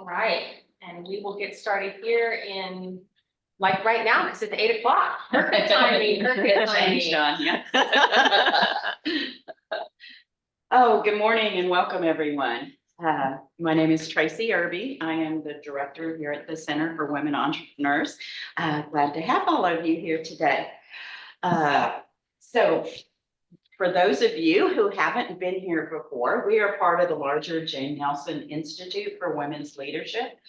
All right, and we will get started here in, like right now, because it's 8 o'clock. Perfect timing, perfect timing. Yeah. Oh, good morning and welcome, everyone. My name is Tracy Irby. I am the director here at the Center for Women Entrepreneurs. Glad to have all of you here today. So for those of you who haven't been here before, we are part of the larger Jane Nelson Institute for Women's Leadership.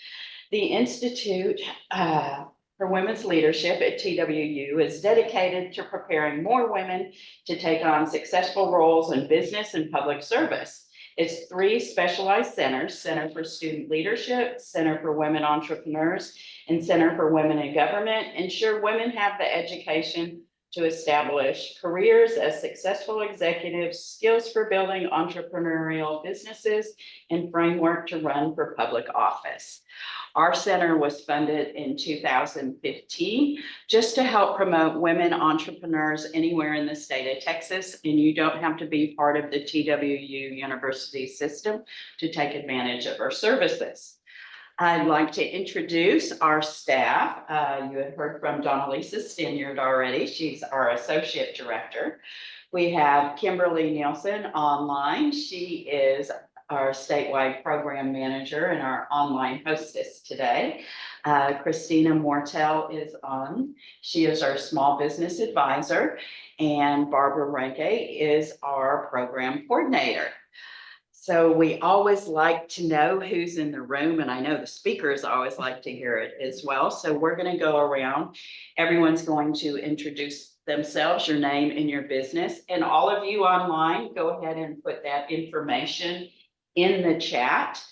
The Institute for Women's Leadership at TWU is dedicated to preparing more women to take on successful roles in business and public service. It's 3 specialized centers: Center for Student Leadership, Center for Women Entrepreneurs, and Center for Women in Government. Ensure women have the education to establish careers as successful executives, skills for building entrepreneurial businesses, and framework to run for public office. Our center was funded in 2015 just to help promote women entrepreneurs anywhere in the state of Texas, and you don't have to be part of the TWU University system to take advantage of our services. I'd like to introduce our staff. You have heard from Donalisa Stinyard already. She's our associate director. We have Kimberly Nielsen online. She is our statewide program manager and our online hostess today. Christina Mortel is on. She is our small business advisor, and Barbara Ranke is our program coordinator. So we always like to know who's in the room, and I know the speakers always like to hear it as well. So we're going to go around. Everyone's going to introduce themselves, your name and your business. And all of you online, go ahead and put that information in the chat.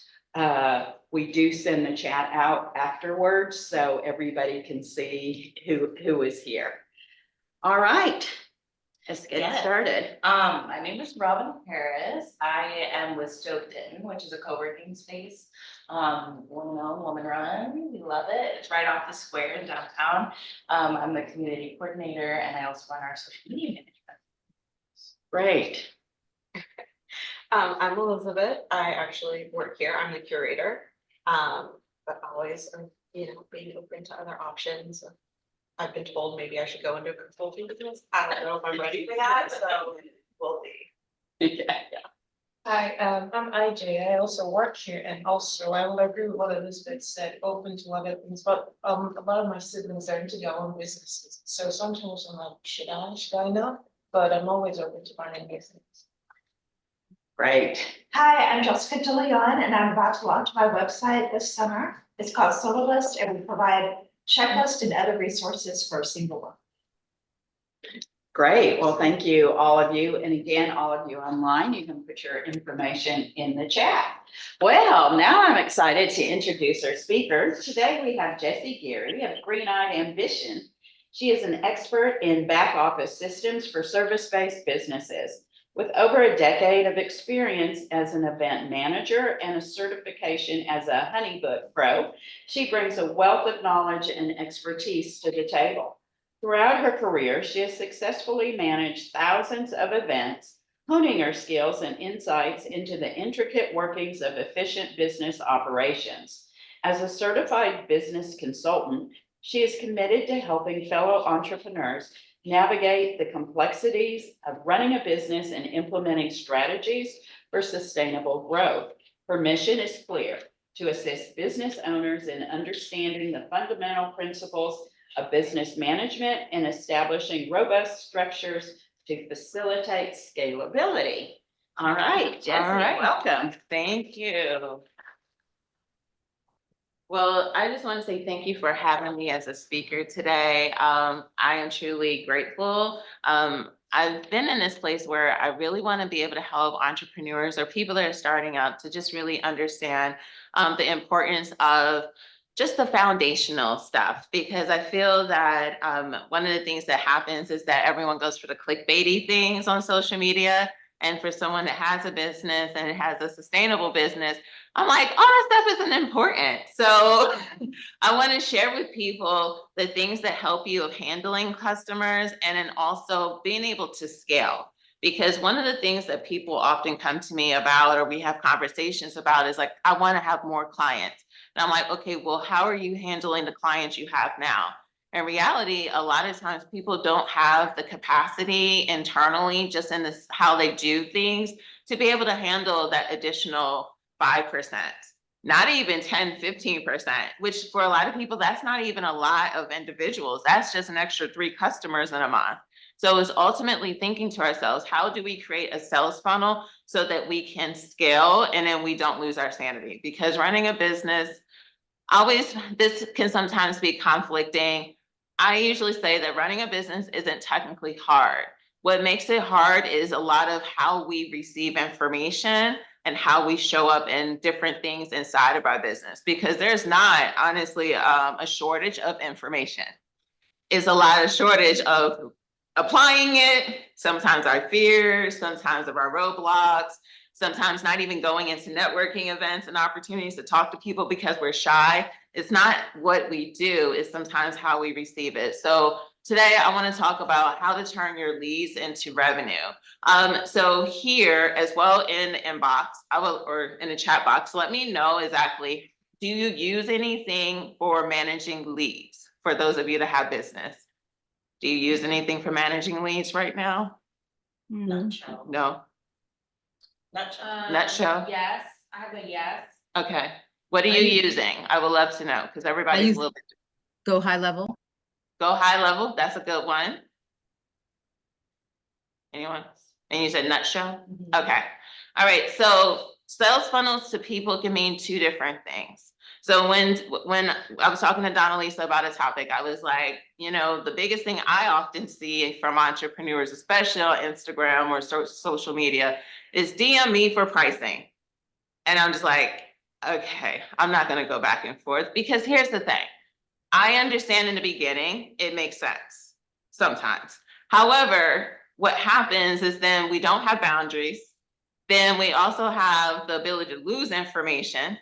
We do send the chat out afterwards so everybody can see who is here. All right. Let's get started. My name is Robin Harris. I am with Stoketon, which is a co-working space. Woman owned, woman run. We love it. It's right off the square in downtown. I'm the community coordinator, and I also run our social media management. Great. I'm Elizabeth. I actually work here. I'm the curator. But always, being open to other options. I've been told maybe I should go into a consulting business. I don't know if I'm ready for that, so we'll see. Yeah. Hi, I'm IJ. I also work here, and also I will agree with what Elizabeth said, open to other things, but a lot of my siblings are into their own businesses. So sometimes I'm like, should I not? But I'm always open to finding new things. Great. Hi, I'm Jessica DeLeon, and I'm about to launch my website this summer. It's called Solarlist, and we provide checklists and other resources for single women. Great. Well, thank you, all of you. And again, all of you online, you can put your information in the chat. Well, now I'm excited to introduce our speakers. Today we have Jessie Geary of Greeneyedambition. She is an expert in back office systems for service-based businesses. With over a decade of experience as an event manager and a certification as a Honeybook Pro, she brings a wealth of knowledge and expertise to the table. Throughout her career, she has successfully managed thousands of events, honing her skills and insights into the intricate workings of efficient business operations. As a certified business consultant, she is committed to helping fellow entrepreneurs navigate the complexities of running a business and implementing strategies for sustainable growth. Her mission is clear: to assist business owners in understanding the fundamental principles of business management and establishing robust structures to facilitate scalability. All right, Jessie, welcome. Thank you. Well, I just want to say thank you for having me as a speaker today. I am truly grateful. I've been in this place where I really want to be able to help entrepreneurs or people that are starting out to just really understand the importance of just the foundational stuff, because I feel that one of the things that happens is that everyone goes for the clickbaity things on social media. And for someone that has a business and it has a sustainable business, I'm like, all that stuff isn't important. So I want to share with people the things that help you of handling customers and then also being able to scale. Because one of the things that people often come to me about, or we have conversations about, is like, I want to have more clients. And I'm like, okay, well, how are you handling the clients you have now? In reality, a lot of times people don't have the capacity internally, just in this, how they do things, to be able to handle that additional 5%, not even 10, 15%, which for a lot of people, that's not even a lot of individuals. That's just an extra 3 customers in a month. So it's ultimately thinking to ourselves, how do we create a sales funnel so that we can scale and then we don't lose our sanity? Because running a business, this can sometimes be conflicting. I usually say that running a business isn't technically hard. What makes it hard is a lot of how we receive information and how we show up in different things inside of our business, because there's not honestly a shortage of information. It's a lot of shortage of applying it, sometimes our fears, sometimes of our roadblocks, sometimes not even going into networking events and opportunities to talk to people because we're shy. It's not what we do, it's sometimes how we receive it. So today I want to talk about how to turn your leads into revenue. So here as well in the inbox, or in the chat box, let me know exactly, do you use anything for managing leads? For those of you that have business, do you use anything for managing leads right now? Nutshell. No. Nutshell. Nutshell? Yes, I have a yes. Okay. What are you using? I would love to know, because everybody's use- a little bit. Go high level. Go high level. That's a good one. Anyone? And you said nutshell? Okay. All right. So sales funnels to people can mean 2 different things. So when I was talking to Donalisa about a topic, I was like, you know, the biggest thing I often see from entrepreneurs, especially on Instagram or social media, is DM me for pricing. And I'm just like, okay, I'm not going to go back and forth, because here's the thing. I understand in the beginning, it makes sense sometimes. However, what happens is then we don't have boundaries. Then we also have the ability to lose information.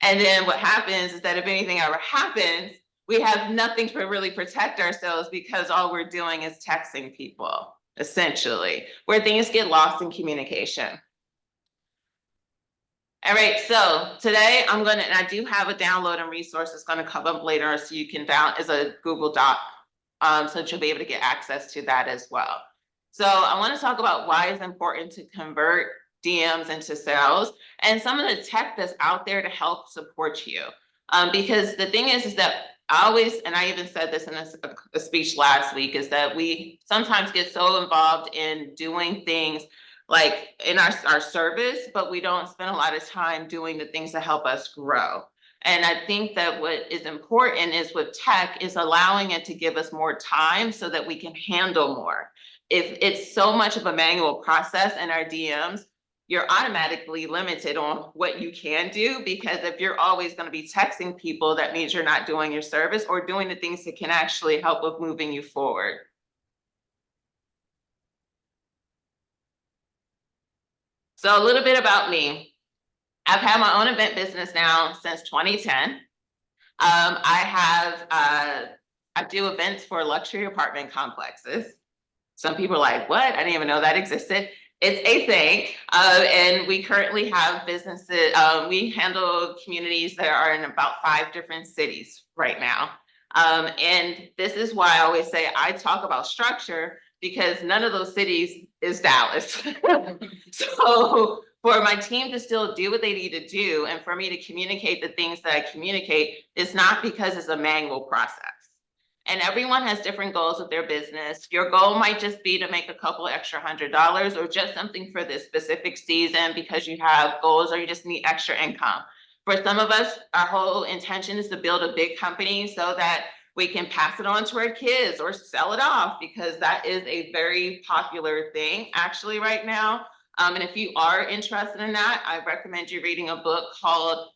And then what happens is that if anything ever happens, we have nothing to really protect ourselves, because all we're doing is texting people, essentially, where things get lost in communication. All right, so today and I do have a download and resource that's going to come up later, so you can is a Google Doc, so that you'll be able to get access to that as well. So I want to talk about why it's important to convert DMs into sales and some of the tech that's out there to help support you. Because the thing is that and I even said this in a speech last week, is that we sometimes get so involved in doing things like in our service, but we don't spend a lot of time doing the things that help us grow. And I think that what is important is with tech is allowing it to give us more time so that we can handle more. If it's so much of a manual process in our DMs, you're automatically limited on what you can do, because if you're always going to be texting people, that means you're not doing your service or doing the things that can actually help with moving you forward. So a little bit about me. I've had my own event business now since 2010. I do events for luxury apartment complexes. Some people are like, what? I didn't even know that existed. It's a thing. And we currently have businesses. We handle communities that are in about 5 different cities right now. And this is why I always say I talk about structure, because none of those cities is Dallas. So for my team to still do what they need to do, and for me to communicate the things that I communicate, it's not because it's a manual process. And everyone has different goals with their business. Your goal might just be to make a couple extra $100, or just something for this specific season because you have goals, or you just need extra income. For some of us, our whole intention is to build a big company so that we can pass it on to our kids or sell it off, because that is a very popular thing actually right now. And if you are interested in that, I recommend you reading a book called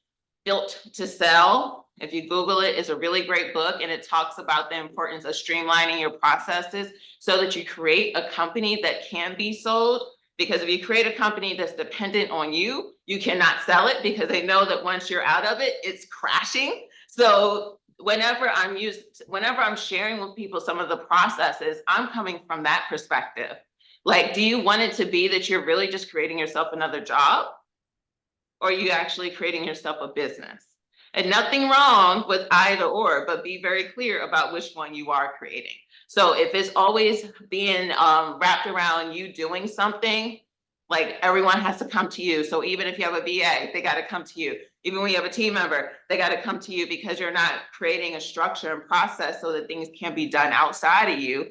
Built to Sell. If you Google it, it's a really great book, and it talks about the importance of streamlining your processes so that you create a company that can be sold. Because if you create a company that's dependent on you, you cannot sell it, because they know that once you're out of it, it's crashing. So whenever I'm sharing with people some of the processes, I'm coming from that perspective. Like, do you want it to be that you're really just creating yourself another job? Or are you actually creating yourself a business? And nothing wrong with either or, but be very clear about which one you are creating. So if it's always being wrapped around you doing something, like everyone has to come to you. So even if you have a VA, they got to come to you. Even when you have a team member, they got to come to you because you're not creating a structure and process so that things can be done outside of you.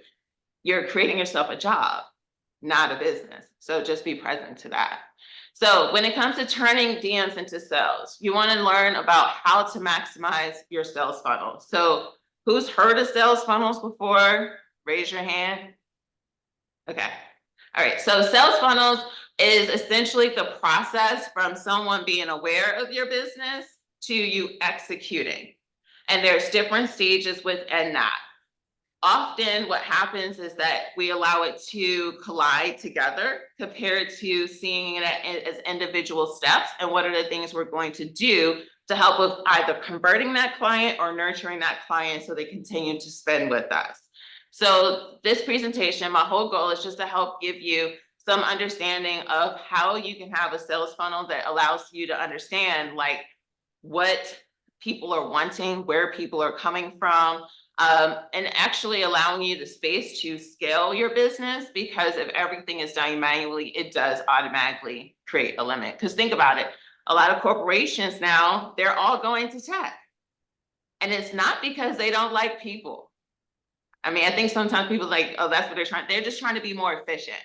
You're creating yourself a job, not a business. So just be present to that. So when it comes to turning DMs into sales, you want to learn about how to maximize your sales funnel. So who's heard of sales funnels before? Raise your hand. Okay. All right. So sales funnels is essentially the process from someone being aware of your business to you executing. And there's different stages within that. Often what happens is that we allow it to collide together compared to seeing it as individual steps and what are the things we're going to do to help with either converting that client or nurturing that client so they continue to spend with us. So this presentation, my whole goal is just to help give you some understanding of how you can have a sales funnel that allows you to understand like what people are wanting, where people are coming from, and actually allowing you the space to scale your business, because if everything is done manually, it does automatically create a limit. Because think about it, a lot of corporations now, they're all going to tech. And it's not because they don't like people. I mean, I think sometimes people like, oh, that's what they're just trying to be more efficient.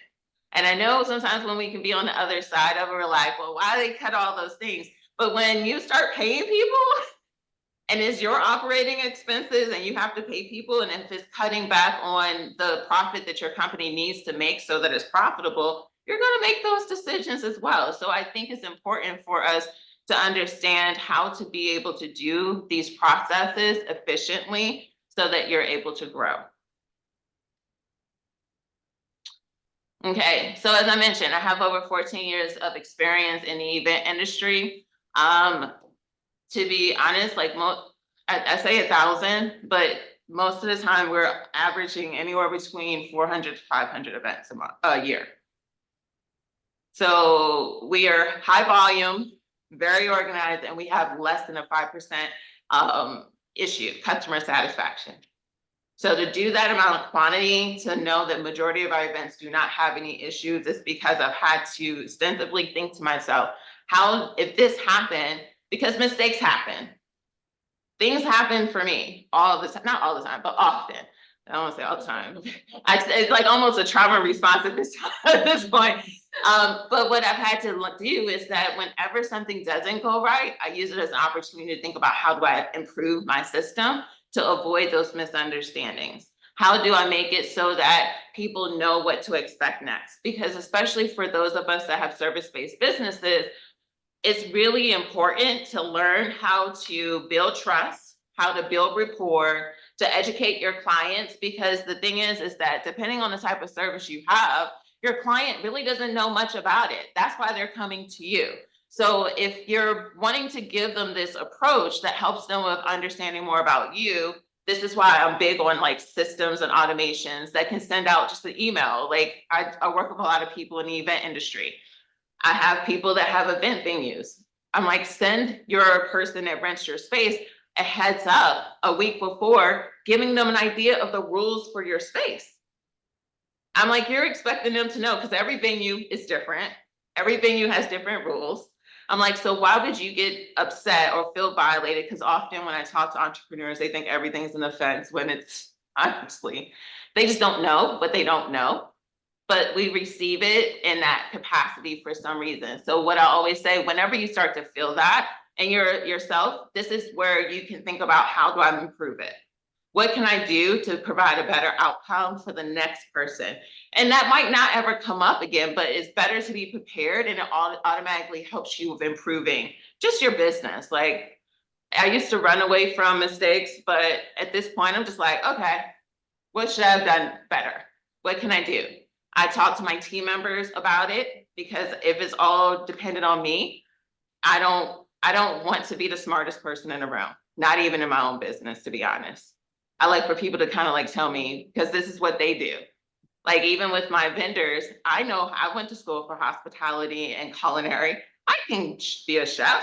And I know sometimes when we can be on the other side of it, we're like, well, why do they cut all those things? But when you start paying people, and it's your operating expenses and you have to pay people, and if it's cutting back on the profit that your company needs to make so that it's profitable, you're going to make those decisions as well. So I think it's important for us to understand how to be able to do these processes efficiently so that you're able to grow. Okay, so as I mentioned, I have over 14 years of experience in the event industry. To be honest, like I say 1,000, but most of the time we're averaging anywhere between 400 to 500 events a year. So we are high volume, very organized, and we have less than a 5% issue, customer satisfaction. So to do that amount of quantity, to know that majority of our events do not have any issues, is because I've had to extensively think to myself, how, if this happened, because mistakes happen. Things happen for me all the time, not all the time, but often. I don't want to say all the time. It's like almost a trauma response at this point. But what I've had to do is that whenever something doesn't go right, I use it as an opportunity to think about how do I improve my system to avoid those misunderstandings. How do I make it so that people know what to expect next? Because especially for those of us that have service-based businesses, it's really important to learn how to build trust, how to build rapport, to educate your clients, because the thing is that depending on the type of service you have, your client really doesn't know much about it. That's why they're coming to you. So if you're wanting to give them this approach that helps them with understanding more about you, this is why I'm big on like systems and automations that can send out just an email. Like I work with a lot of people in the event industry. I have people that have event venues. I'm like, send your person that rents your space a heads up a week before, giving them an idea of the rules for your space. I'm like, you're expecting them to know, because every venue is different. Every venue has different rules. I'm like, so why would you get upset or feel violated? Because often when I talk to entrepreneurs, they think everything's an offense when it's honestly, they just don't know what they don't know. But we receive it in that capacity for some reason. So what I always say, whenever you start to feel that and you're yourself, this is where you can think about, how do I improve it? What can I do to provide a better outcome for the next person? And that might not ever come up again, but it's better to be prepared, and it automatically helps you with improving just your business. Like I used to run away from mistakes, but at this point I'm just like, okay, what should I have done better? What can I do? I talk to my team members about it, because if it's all dependent on me, I don't want to be the smartest person in the room, not even in my own business, to be honest. I like for people to kind of like tell me, because this is what they do. Like even with my vendors, I know I went to school for hospitality and culinary. I can be a chef,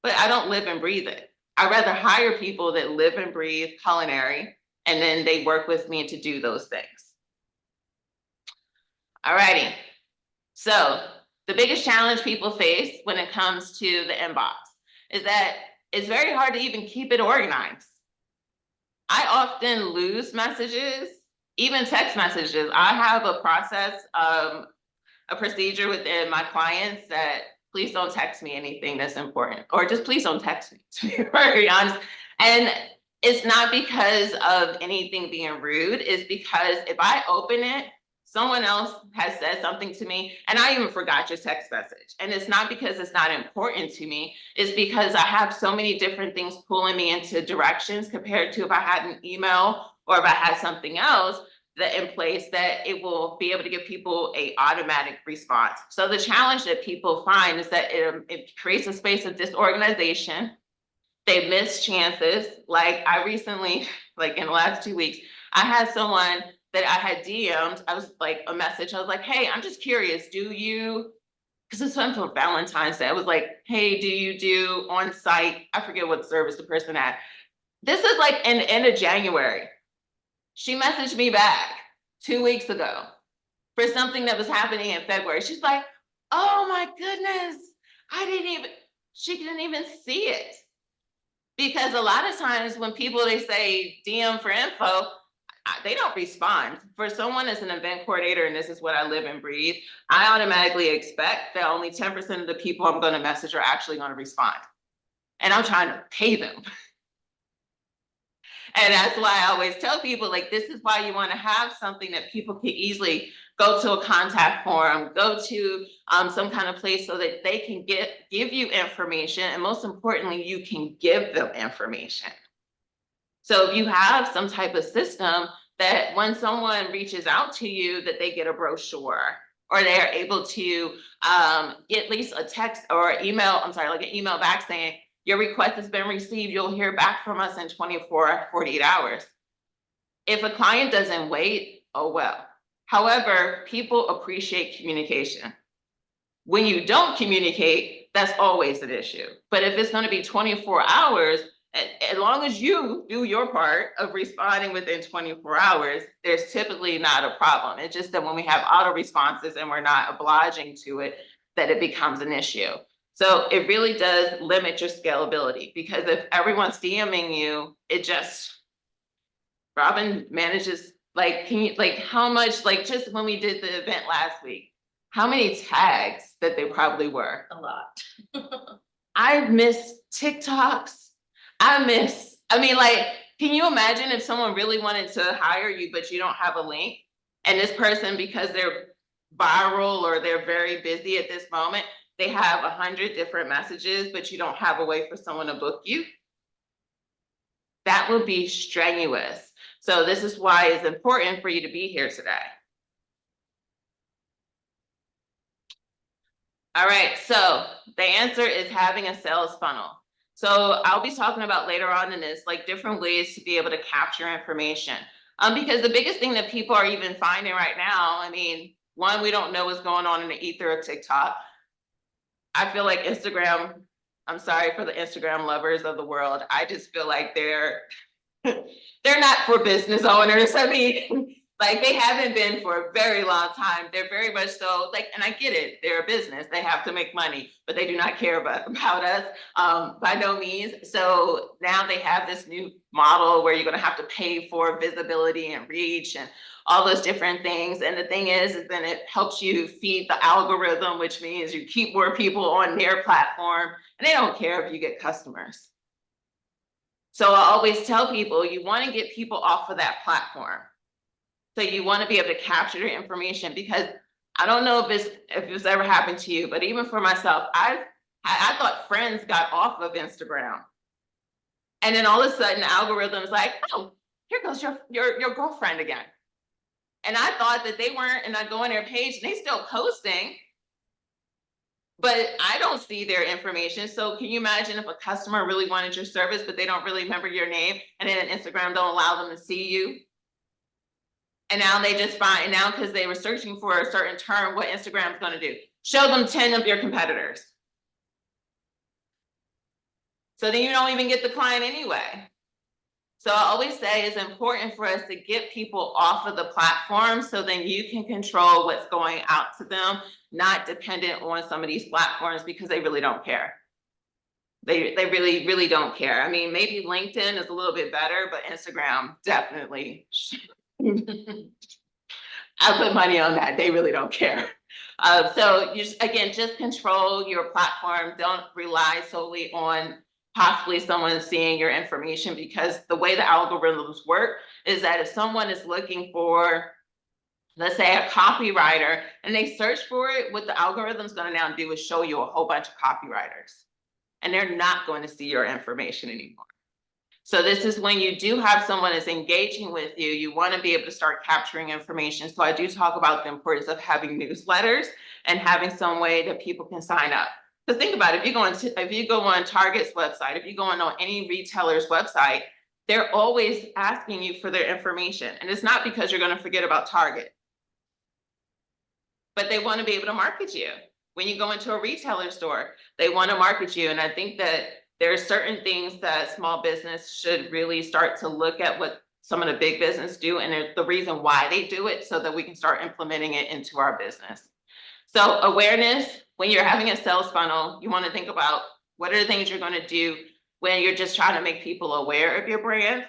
but I don't live and breathe it. I'd rather hire people that live and breathe culinary, and then they work with me to do those things. Alrighty, so the biggest challenge people face when it comes to the inbox is that it's very hard to even keep it organized. I often lose messages, even text messages. I have a process, a procedure within my clients that please don't text me anything that's important, or just please don't text me, to be very honest. And it's not because of anything being rude, it's because if I open it, someone else has said something to me and I even forgot your text message. And it's not because it's not important to me, it's because I have so many different things pulling me into directions compared to if I had an email or if I had something else that in place that it will be able to give people a automatic response. So the challenge that people find is that it creates a space of disorganization. They miss chances. Like I recently, like in the last 2 weeks, I had someone that I had DM'd, I was like a message, I was like, hey, I'm just curious, do you, because it's something for Valentine's Day, I was like, hey, do you do on-site, I forget what service the person had. This is like in the end of January. She messaged me back 2 weeks ago for something that was happening in February. She's like, oh my goodness, she didn't even see it. Because a lot of times when people, they say DM for info, they don't respond. For someone as an event coordinator, and this is what I live and breathe, I automatically expect that only 10% of the people I'm gonna message are actually gonna respond. And I'm trying to pay them. And that's why I always tell people, like, this is why you want to have something that people can easily go to a contact form, go to some kind of place so that they can give you information. And most importantly, you can give them information. So if you have some type of system that when someone reaches out to you, that they get a brochure, or they're able to get at least a text or email, like an email back saying, your request has been received, you'll hear back from us in 24, 48 hours. If a client doesn't wait, oh well. However, people appreciate communication. When you don't communicate, that's always an issue. But if it's gonna be 24 hours, as long as you do your part of responding within 24 hours, there's typically not a problem. It's just that when we have auto responses and we're not obliging to it, that it becomes an issue. So it really does limit your scalability, because if everyone's DMing you, it just, Robin manages, like, can you, like, how much, like, just when we did the event last week, how many tags that they probably were? A lot. I miss TikToks. I mean, like, can you imagine if someone really wanted to hire you, but you don't have a link? And this person, because they're viral or they're very busy at this moment, they have 100 different messages, but you don't have a way for someone to book you? That would be strenuous. So this is why it's important for you to be here today. All right, so the answer is having a sales funnel. So I'll be talking about later on in this, like, different ways to be able to capture information. Because the biggest thing that people are even finding right now, I mean, one, we don't know what's going on in the ether of TikTok. I feel like Instagram, I'm sorry for the Instagram lovers of the world, I just feel like they're not for business owners. I mean, like, they haven't been for a very long time. They're very much so, like, and I get it, they're a business, they have to make money, but they do not care about us by no means. So now they have this new model where you're gonna have to pay for visibility and reach and all those different things. And the thing is then it helps you feed the algorithm, which means you keep more people on their platform, and they don't care if you get customers. So I always tell people, you want to get people off of that platform. So you want to be able to capture their information, because I don't know if it's ever happened to you, but even for myself, I thought friends got off of Instagram. And then all of a sudden the algorithm is like, oh, here goes your girlfriend again. And I thought that they weren't, and I go on their page and they still posting, but I don't see their information. So can you imagine if a customer really wanted your service, but they don't really remember your name, and then Instagram don't allow them to see you? And now they just find, now because they were searching for a certain term, what Instagram's gonna do? Show them 10 of your competitors. So then you don't even get the client anyway. So I always say it's important for us to get people off of the platform so then you can control what's going out to them, not dependent on some of these platforms because they really don't care. They really, really don't care. I mean, maybe LinkedIn is a little bit better, but Instagram definitely. I put money on that. They really don't care. So you just control your platform. Don't rely solely on possibly someone seeing your information, because the way the algorithms work is that if someone is looking for, let's say, a copywriter, and they search for it, what the algorithm's gonna now do is show you a whole bunch of copywriters, and they're not going to see your information anymore. So this is when you do have someone that's engaging with you, you want to be able to start capturing information. So I do talk about the importance of having newsletters and having some way that people can sign up. Because think about it, if you go on Target's website, if you go on any retailer's website, they're always asking you for their information. And it's not because you're going to forget about Target, but they want to be able to market you. When you go into a retailer store, they want to market you. And I think that there are certain things that small business should really start to look at what some of the big business do and the reason why they do it, so that we can start implementing it into our business. So awareness, when you're having a sales funnel, you want to think about what are the things you're going to do when you're just trying to make people aware of your brand?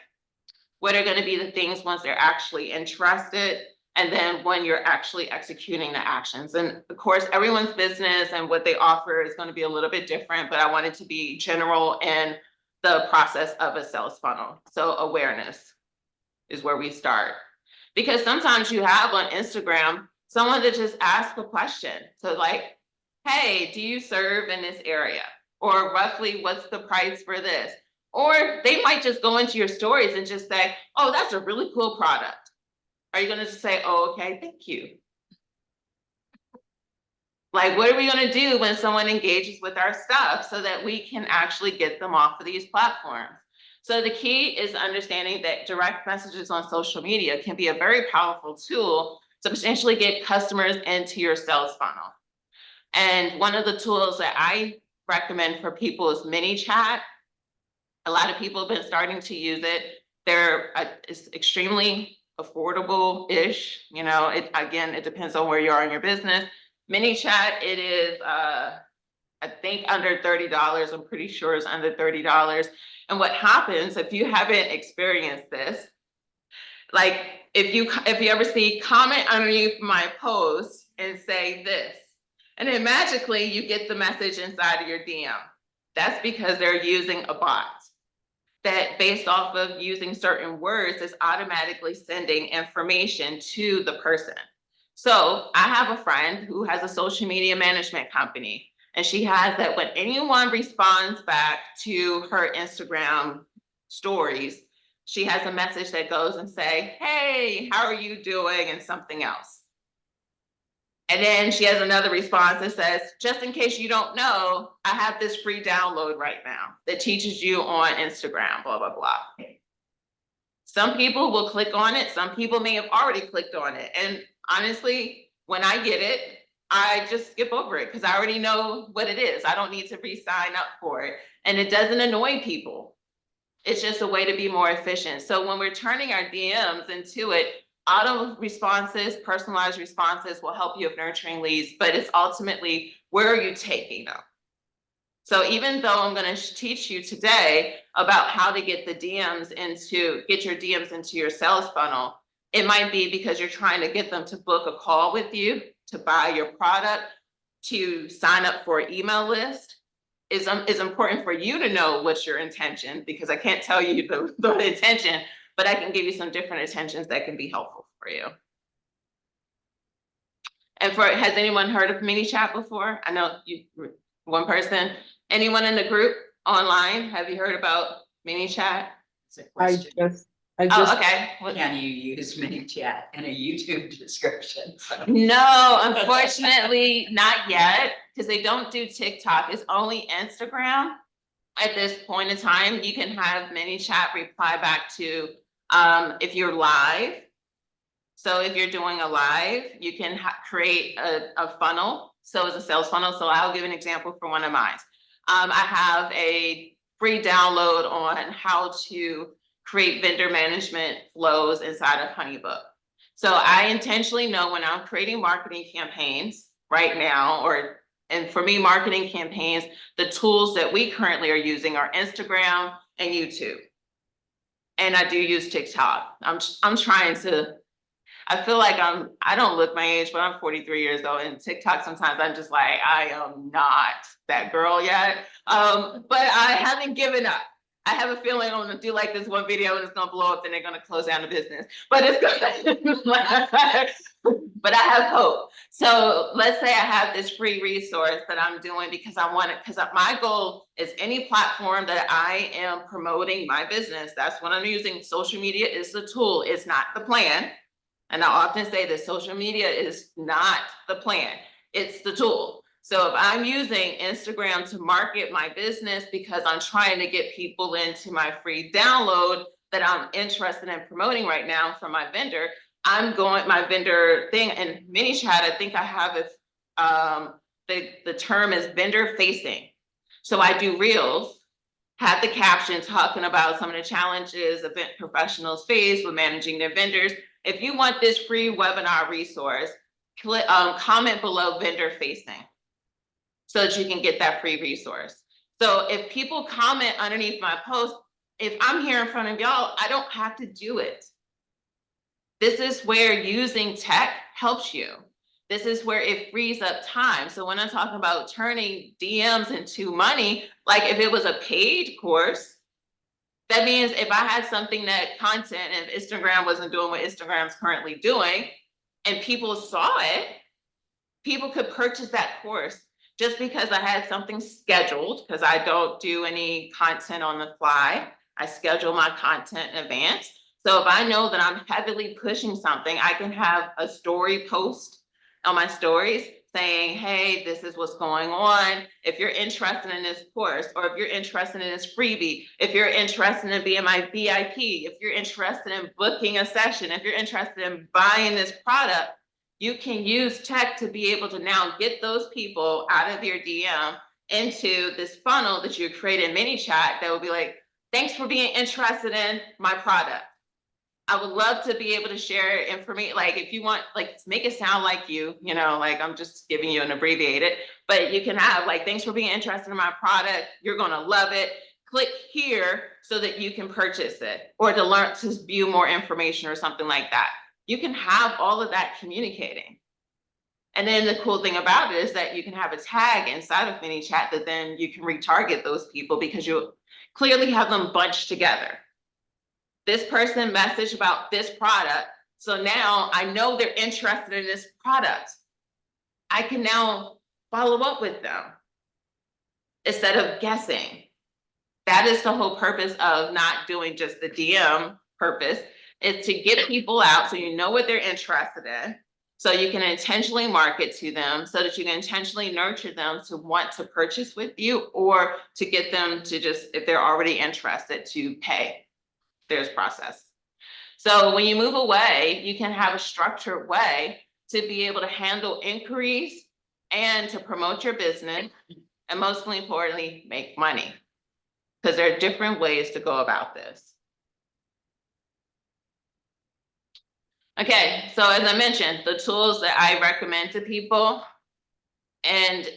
What are going to be the things once they're actually interested? And then when you're actually executing the actions. And of course, everyone's business and what they offer is going to be a little bit different, but I want it to be general in the process of a sales funnel. So awareness is where we start. Because sometimes you have on Instagram someone that just asks a question. So like, hey, do you serve in this area? Or roughly, what's the price for this? Or they might just go into your stories and just say, oh, that's a really cool product. Are you going to just say, oh, okay, thank you? Like, what are we going to do when someone engages with our stuff so that we can actually get them off of these platforms? So the key is understanding that direct messages on social media can be a very powerful tool to potentially get customers into your sales funnel. And one of the tools that I recommend for people is ManyChat. A lot of people have been starting to use it. It's extremely affordable-ish, you know, it depends on where you are in your business. ManyChat, it is, I think under $30. I'm pretty sure it's under $30. And what happens if you haven't experienced this, like if you ever see comment underneath my post and say this, and then magically you get the message inside of your DM, that's because they're using a bot that, based off of using certain words, is automatically sending information to the person. So I have a friend who has a social media management company, and she has that when anyone responds back to her Instagram stories, she has a message that goes and say, hey, how are you doing? And something else. And then she has another response that says, just in case you don't know, I have this free download right now that teaches you on Instagram, blah, blah, blah. Some people will click on it. Some people may have already clicked on it. And honestly, when I get it, I just skip over it because I already know what it is. I don't need to re-sign up for it. And it doesn't annoy people. It's just a way to be more efficient. So when we're turning our DMs into it, auto responses, personalized responses will help you with nurturing leads, but it's ultimately, where are you taking them? So even though I'm going to teach you today about how to get your DMs into your sales funnel, it might be because you're trying to get them to book a call with you, to buy your product, to sign up for an email list. It's important for you to know what's your intention, because I can't tell you the intention, but I can give you some different intentions that can be helpful for you. And has anyone heard of ManyChat before? I know one person. Anyone in the group online, have you heard about ManyChat? I just, Oh, okay. Can you use ManyChat in a YouTube description? So. No, unfortunately, not yet, because they don't do TikTok. It's only Instagram. At this point in time, you can have ManyChat reply back to if you're live. So if you're doing a live, you can create a funnel. So it's a sales funnel. So I'll give an example for one of mine. I have a free download on how to create vendor management flows inside of Honeybook. So I intentionally know when I'm creating marketing campaigns right now, and for me, marketing campaigns, the tools that we currently are using are Instagram and YouTube. And I do use TikTok. I'm trying to, I feel like I don't look my age, but I'm 43 years old, and TikTok sometimes I'm just like, I am not that girl yet. But I haven't given up. I have a feeling I'm gonna do like this one video and it's gonna blow up and they're gonna close down the business. But it's gonna, but I have hope. So let's say I have this free resource that I'm doing because I want it, because my goal is any platform that I am promoting my business, that's what I'm using. Social media is the tool, it's not the plan. And I often say that social media is not the plan, it's the tool. So if I'm using Instagram to market my business because I'm trying to get people into my free download that I'm interested in promoting right now for my vendor, I'm going, my vendor thing, and ManyChat, I think I have it, the term is vendor facing. So I do reels, have the caption talking about some of the challenges event professionals face with managing their vendors. If you want this free webinar resource, click, comment below vendor facing so that you can get that free resource. So if people comment underneath my post, if I'm here in front of y'all, I don't have to do it. This is where using tech helps you. This is where it frees up time. So when I'm talking about turning DMs into money, like if it was a paid course, that means if I had something that content, and Instagram wasn't doing what Instagram's currently doing, and people saw it, people could purchase that course just because I had something scheduled, because I don't do any content on the fly. I schedule my content in advance. So if I know that I'm heavily pushing something, I can have a story post on my stories saying, hey, this is what's going on. If you're interested in this course, or if you're interested in this freebie, if you're interested in being my VIP, if you're interested in booking a session, if you're interested in buying this product, you can use tech to be able to now get those people out of your DM into this funnel that you create in ManyChat that will be like, thanks for being interested in my product. I would love to be able to share information, like if you want, like make it sound like you know, like I'm just giving you an abbreviated, but you can have like, thanks for being interested in my product. You're gonna love it. Click here so that you can purchase it, or to learn to view more information or something like that. You can have all of that communicating. And then the cool thing about it is that you can have a tag inside of ManyChat that then you can retarget those people because you clearly have them bunched together. This person messaged about this product, so now I know they're interested in this product. I can now follow up with them instead of guessing. That is the whole purpose of not doing just the DM purpose, is to get people out so you know what they're interested in, so you can intentionally market to them, so that you can intentionally nurture them to want to purchase with you, or to get them to just, if they're already interested, to pay. There's process. So when you move away, you can have a structured way to be able to handle inquiries and to promote your business, and most importantly, make money. Because there are different ways to go about this. Okay, so as I mentioned, the tools that I recommend to people, and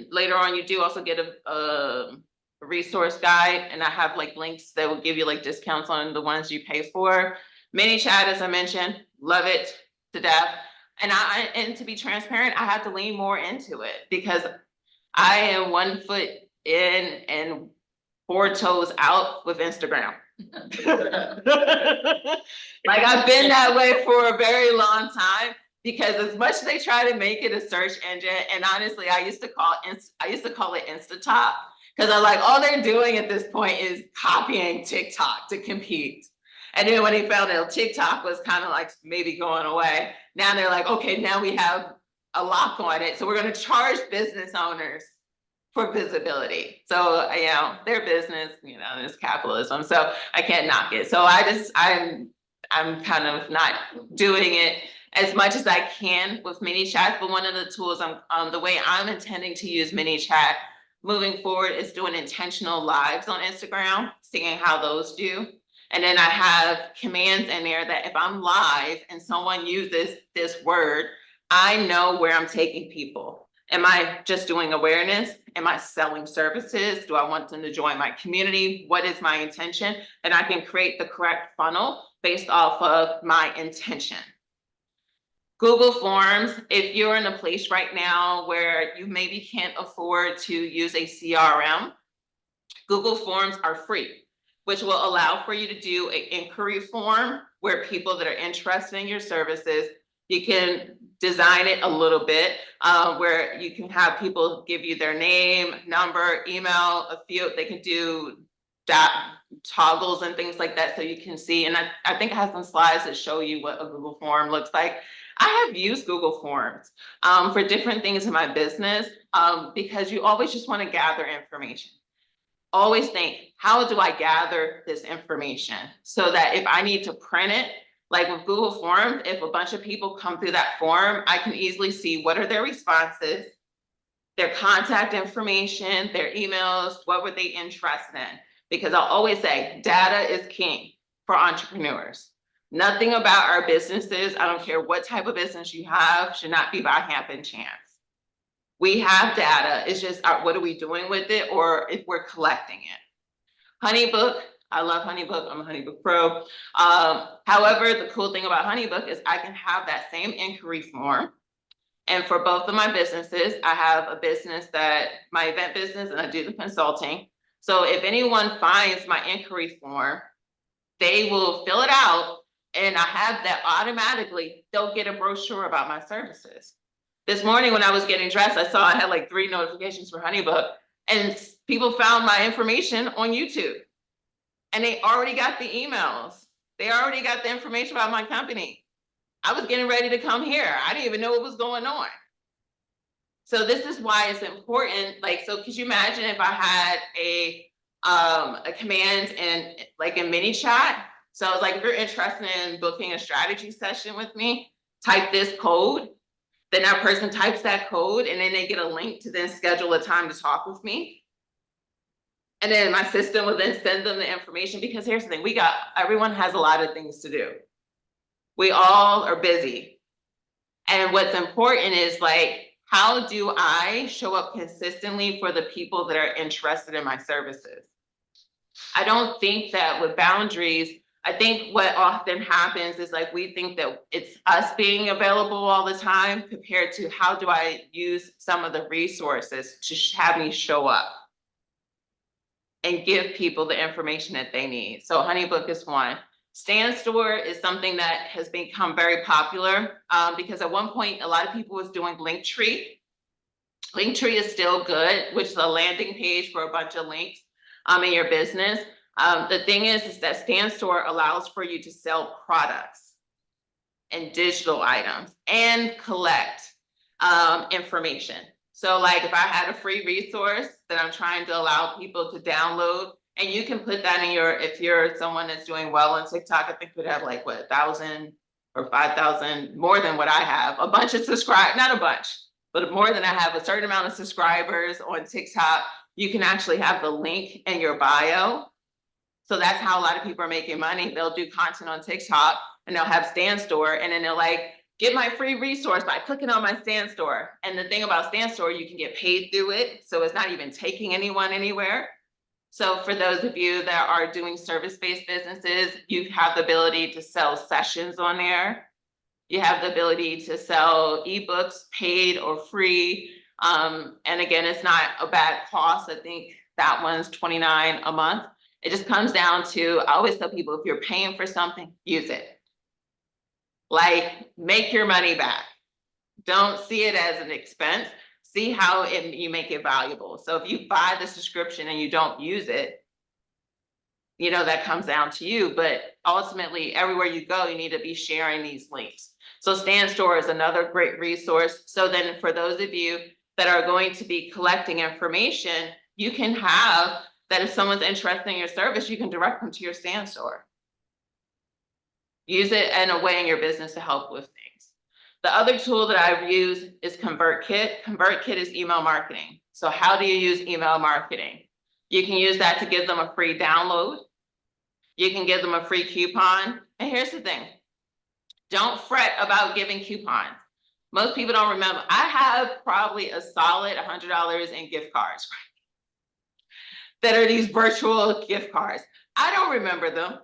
later on you do also get a resource guide, and I have like links that will give you like discounts on the ones you pay for. ManyChat, as I mentioned, love it to death. And to be transparent, I have to lean more into it because I am 1 foot in and 4 toes out with Instagram. Like I've been that way for a very long time, because as much as they try to make it a search engine, and honestly, I used to call it Insta-top, because I'm like, all they're doing at this point is copying TikTok to compete. And then when they found out TikTok was kind of like maybe going away, now they're like, okay, now we have a lock on it, so we're going to charge business owners for visibility. So, you know, their business, you know, is capitalism. So I can't knock it. So I I'm kind of not doing it as much as I can with mini chat, but one of the tools the way I'm intending to use mini chat moving forward is doing intentional lives on Instagram, seeing how those do. And then I have commands in there that if I'm live and someone uses this word, I know where I'm taking people. Am I just doing awareness? Am I selling services? Do I want them to join my community? What is my intention? And I can create the correct funnel based off of my intention. Google Forms, if you're in a place right now where you maybe can't afford to use a CRM, Google Forms are free, which will allow for you to do an inquiry form where people that are interested in your services, you can design it a little bit where you can have people give you their name, number, email, they can do toggles and things like that so you can see. And I think I have some slides that show you what a Google form looks like. I have used Google Forms for different things in my business because you always just want to gather information. Always think, how do I gather this information so that if I need to print it, like with Google Forms, if a bunch of people come through that form, I can easily see what are their responses, their contact information, their emails, what were they interested in? Because I'll always say data is king for entrepreneurs. Nothing about our businesses, I don't care what type of business you have, should not be by happen chance. We have data, it's just what are we doing with it or if we're collecting it. Honeybook, I love Honeybook, I'm a Honeybook pro. However, the cool thing about Honeybook is I can have that same inquiry form. And for both of my businesses, I have a business my event business, and I do the consulting. So if anyone finds my inquiry form, they will fill it out and I have that automatically, they'll get a brochure about my services. This morning when I was getting dressed, I saw I had like 3 notifications for Honeybook and people found my information on YouTube and they already got the emails. They already got the information about my company. I was getting ready to come here. I didn't even know what was going on. So this is why it's important. Like, so could you imagine if I had a command in like a mini chat? So it's like, if you're interested in booking a strategy session with me, type this code. Then that person types that code and then they get a link to then schedule a time to talk with me. And then my system will then send them the information because here's the thing, everyone has a lot of things to do. We all are busy. And what's important is like, how do I show up consistently for the people that are interested in my services? I don't think that with boundaries, I think what often happens is like, we think that it's us being available all the time compared to how do I use some of the resources to have me show up and give people the information that they need. So Honeybook is one. Stand Store is something that has become very popular because at one point, a lot of people was doing Linktree. Linktree is still good, which is a landing page for a bunch of links in your business. The thing is that Stand Store allows for you to sell products and digital items and collect information. So like if I had a free resource that I'm trying to allow people to download, and you can put that in if you're someone that's doing well on TikTok, I think we'd have like what, 1,000 or 5,000, more than what I have, a bunch of subscribers, not a bunch, but more than I have, a certain amount of subscribers on TikTok. You can actually have the link in your bio. So that's how a lot of people are making money. They'll do content on TikTok and they'll have Stand Store and then they're like, get my free resource by clicking on my Stand Store. And the thing about Stand Store, you can get paid through it. So it's not even taking anyone anywhere. So for those of you that are doing service-based businesses, you have the ability to sell sessions on there. You have the ability to sell ebooks, paid or free. And again, it's not a bad cost. I think that one's $29 a month. It just comes down to, I always tell people, if you're paying for something, use it. Like, make your money back. Don't see it as an expense. See how you make it valuable. So if you buy the subscription and you don't use it, you know, that comes down to you. But ultimately, everywhere you go, you need to be sharing these links. So Stand Store is another great resource. So then for those of you that are going to be collecting information, you can have that if someone's interested in your service, you can direct them to your Stand Store. Use it in a way in your business to help with things. The other tool that I've used is ConvertKit. ConvertKit is email marketing. So how do you use email marketing? You can use that to give them a free download. You can give them a free coupon. And here's the thing. Don't fret about giving coupons. Most people don't remember. I have probably a solid $100 in gift cards that are these virtual gift cards. I don't remember them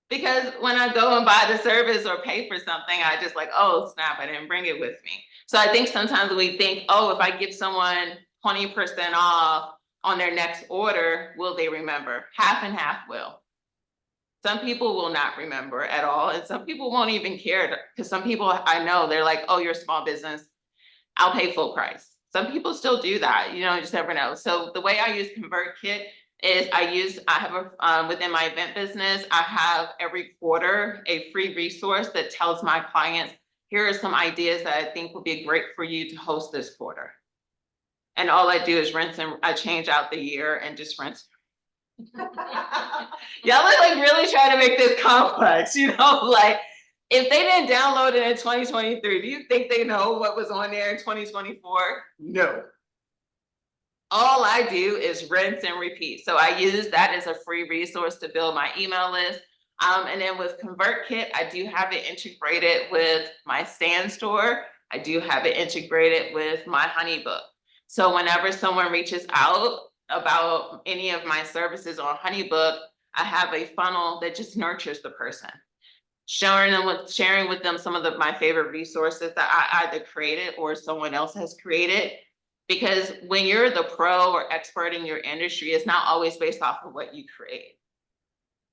because when I go and buy the service or pay for something, I just like, oh snap, I didn't bring it with me. So I think sometimes we think, oh, if I give someone 20% off on their next order, will they remember? Half and half will. Some people will not remember at all, and some people won't even care, because some people I know, they're like, oh, you're a small business, I'll pay full price. Some people still do that, you just never know. So the way I use ConvertKit is I have within my event business, I have every quarter a free resource that tells my clients, here are some ideas that I think would be great for you to host this quarter. And all I do is rinse and I change out the year and just rinse. Y'all are like really trying to make this complex, like if they didn't download it in 2023, do you think they know what was on there in 2024? No. All I do is rinse and repeat. So I use that as a free resource to build my email list. And then with ConvertKit, I do have it integrated with my Stand store. I do have it integrated with my Honeybook. So whenever someone reaches out about any of my services on Honeybook, I have a funnel that just nurtures the person, sharing with them some of my favorite resources that I either created or someone else has created. Because when you're the pro or expert in your industry, it's not always based off of what you create.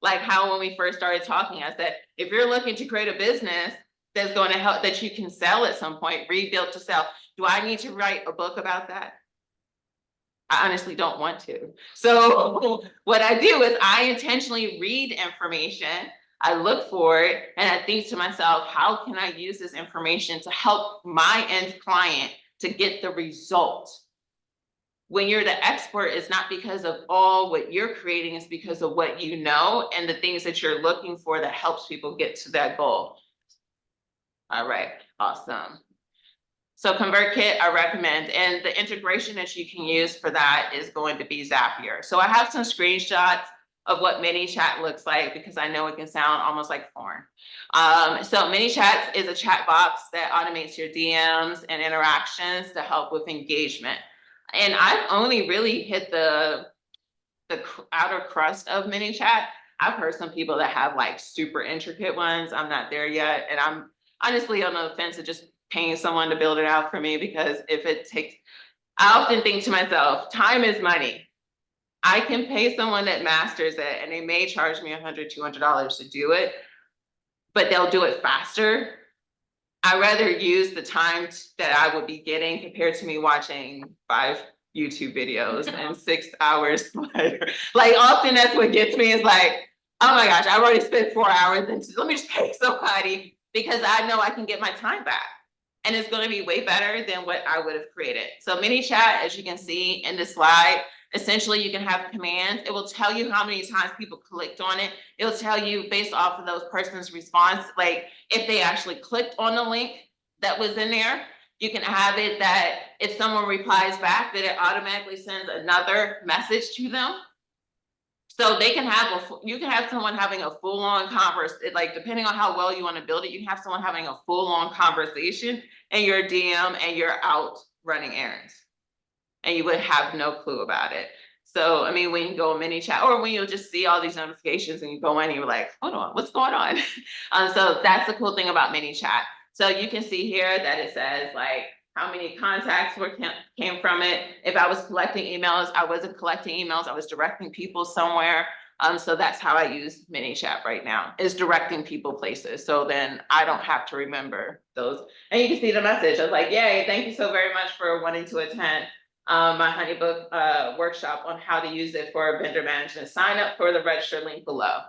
Like how when we first started talking, I said, if you're looking to create a business that's going to help, that you can sell at some point, rebuild to sell, do I need to write a book about that? I honestly don't want to. So what I do is I intentionally read information, I look for it, and I think to myself, how can I use this information to help my end client to get the result? When you're the expert, it's not because of all what you're creating, it's because of what you know and the things that you're looking for that helps people get to that goal. All right, awesome. So ConvertKit, I recommend, and the integration that you can use for that is going to be Zapier. So I have some screenshots of what ManyChat looks like because I know it can sound almost like porn. So ManyChat is a chat box that automates your DMs and interactions to help with engagement. And I've only really hit the outer crust of ManyChat. I've heard some people that have like super intricate ones. I'm not there yet. And I'm honestly on the fence of just paying someone to build it out for me, because if it takes, I often think to myself, time is money. I can pay someone that masters it and they may charge me $100, $200 to do it, but they'll do it faster. I'd rather use the time that I would be getting compared to me watching 5 YouTube videos and 6 hours later. Like often that's what gets me is like, oh my gosh, I've already spent 4 hours and let me just pay somebody because I know I can get my time back. And it's going to be way better than what I would have created. So ManyChat, as you can see in the slide, essentially you can have commands. It will tell you how many times people clicked on it. It'll tell you based off of those person's response, like if they actually clicked on the link that was in there. You can have it that if someone replies back, that it automatically sends another message to them. So they can have you can have someone having a full-on conversation, like depending on how well you want to build it, you can have someone having a full-on conversation in your DM and you're out running errands. And you would have no clue about it. So, I mean, when you go ManyChat, or when you'll just see all these notifications and you go in and you're like, hold on, what's going on? So that's the cool thing about ManyChat. So you can see here that it says like how many contacts came from it. If I was collecting emails, I wasn't collecting emails, I was directing people somewhere. So that's how I use ManyChat right now, is directing people places. So then I don't have to remember those. And you can see the message. I was like, yay, thank you so very much for wanting to attend my Honeybook workshop on how to use it for vendor management. Sign up for the register link below.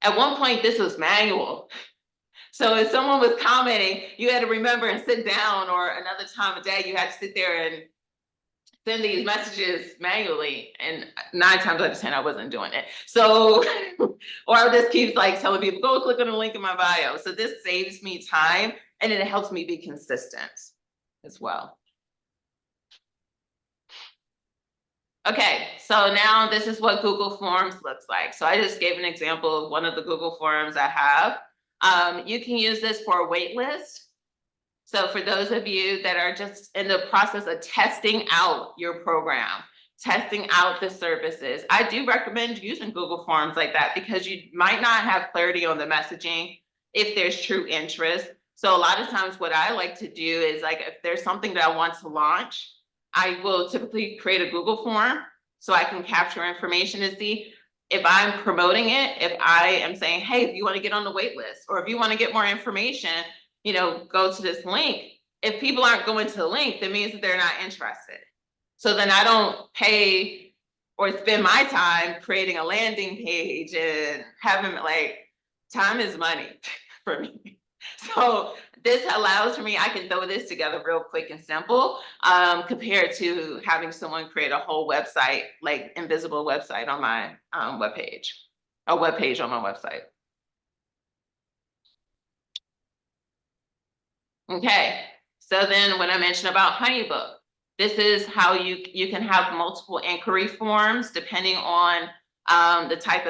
At one point, this was manual. So if someone was commenting, you had to remember and sit down, or another time of day, you had to sit there and send these messages manually, and 9 times out of 10, I wasn't doing it. So, or I'll just keep like telling people, go click on the link in my bio. So this saves me time, and it helps me be consistent as well. Okay, so now this is what Google Forms looks like. So I just gave an example of one of the Google Forms I have. You can use this for a wait list. So for those of you that are just in the process of testing out your program, testing out the services, I do recommend using Google Forms like that, because you might not have clarity on the messaging if there's true interest. So a lot of times what I like to do is, like, if there's something that I want to launch, I will typically create a Google form so I can capture information to see if I'm promoting it, if I am saying, hey, if you want to get on the wait list, or if you want to get more information, you know, go to this link. If people aren't going to the link, that means that they're not interested. So then I don't pay or spend my time creating a landing page and having, like, time is money for me. So this allows for me, I can throw this together real quick and simple, compared to having someone create a whole website, like invisible website on my webpage, a webpage on my website. Okay, so then when I mentioned about Honeybook, this is how you can have multiple inquiry forms depending on the type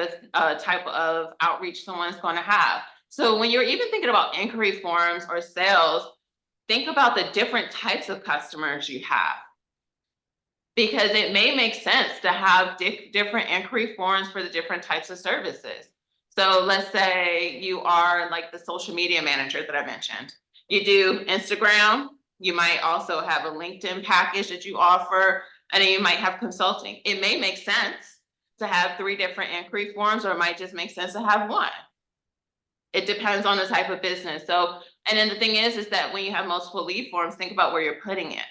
of outreach someone's going to have. So when you're even thinking about inquiry forms or sales, think about the different types of customers you have, because it may make sense to have different inquiry forms for the different types of services. So let's say you are like the social media manager that I mentioned. You do Instagram, you might also have a LinkedIn package that you offer, and then you might have consulting. It may make sense to have 3 different inquiry forms, or it might just make sense to have 1. It depends on the type of business. So, and then the thing is that when you have multiple lead forms, think about where you're putting it.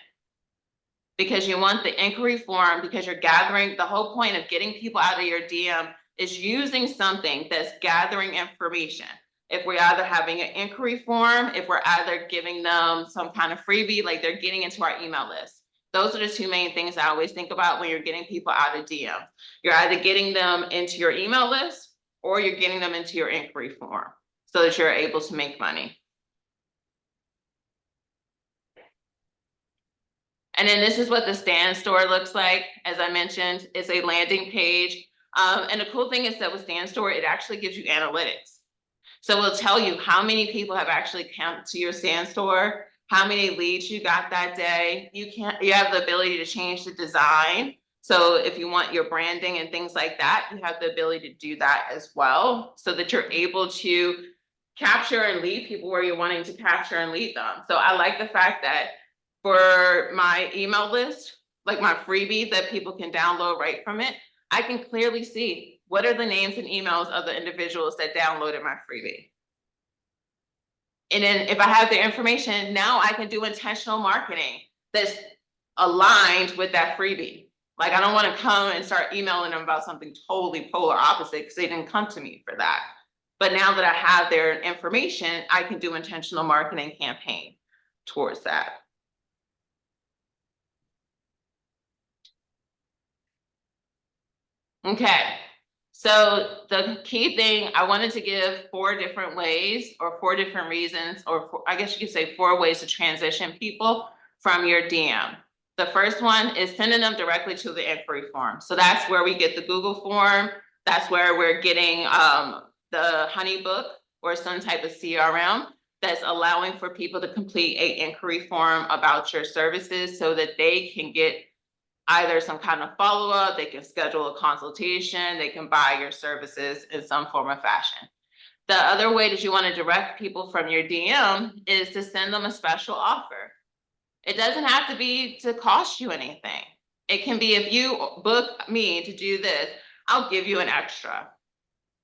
Because you want the inquiry form, because you're gathering, the whole point of getting people out of your DM is using something that's gathering information. If we're either having an inquiry form, if we're either giving them some kind of freebie, like they're getting into our email list. Those are the 2 main things I always think about when you're getting people out of DM. You're either getting them into your email list, or you're getting them into your inquiry form so that you're able to make money. And then this is what the Stand Store looks like. As I mentioned, it's a landing page. And the cool thing is that with Stand Store, it actually gives you analytics. So it'll tell you how many people have actually come to your Stand Store, how many leads you got that day. You have the ability to change the design. So if you want your branding and things like that, you have the ability to do that as well, so that you're able to capture and lead people where you're wanting to capture and lead them. So I like the fact that for my email list, like my freebie that people can download right from it, I can clearly see what are the names and emails of the individuals that downloaded my freebie. And then if I have the information, now I can do intentional marketing that's aligned with that freebie. Like, I don't want to come and start emailing them about something totally polar opposite, because they didn't come to me for that. But now that I have their information, I can do intentional marketing campaign towards that. Okay, so the key thing, I wanted to give 4 different ways, or 4 different reasons, or I guess you could say 4 ways to transition people from your DM. The first one is sending them directly to the inquiry form. So that's where we get the Google form. That's where we're getting the Honeybook or some type of CRM that's allowing for people to complete an inquiry form about your services, so that they can get either some kind of follow-up, they can schedule a consultation, they can buy your services in some form or fashion. The other way that you want to direct people from your DM is to send them a special offer. It doesn't have to be to cost you anything. It can be, if you book me to do this, I'll give you an extra.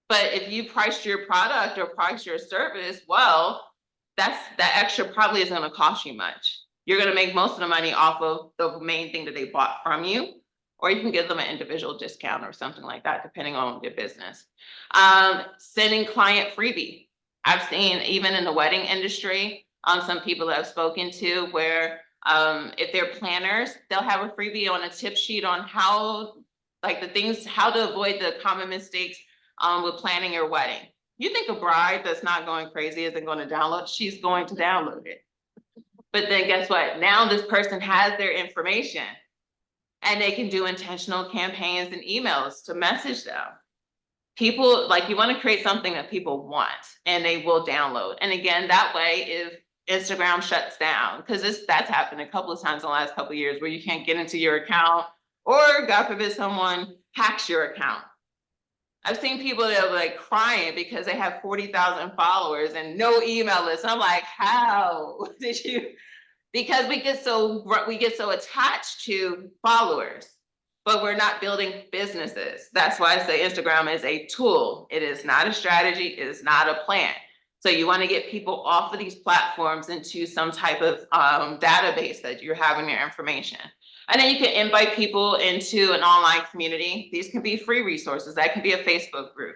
But if you price your product or price your service well, that extra probably isn't going to cost you much. You're going to make most of the money off of the main thing that they bought from you, or you can give them an individual discount or something like that, depending on your business. Sending client freebie. I've seen, even in the wedding industry, some people that I've spoken to, where If they're planners, they'll have a freebie on a tip sheet on how, like the things, how to avoid the common mistakes with planning your wedding. You think a bride that's not going crazy isn't going to download? She's going to download it. But then guess what? Now this person has their information and they can do intentional campaigns and emails to message them. People, like, you want to create something that people want and they will download. And again, that way, if Instagram shuts down, because that's happened a couple of times in the last couple of years where you can't get into your account, or God forbid someone hacks your account. I've seen people that are like crying because they have 40,000 followers and no email list. And I'm like, how did you? Because we get so attached to followers, but we're not building businesses. That's why I say Instagram is a tool. It is not a strategy. It is not a plan. So you want to get people off of these platforms into some type of database that you're having your information. And then you can invite people into an online community. These can be free resources. That can be a Facebook group.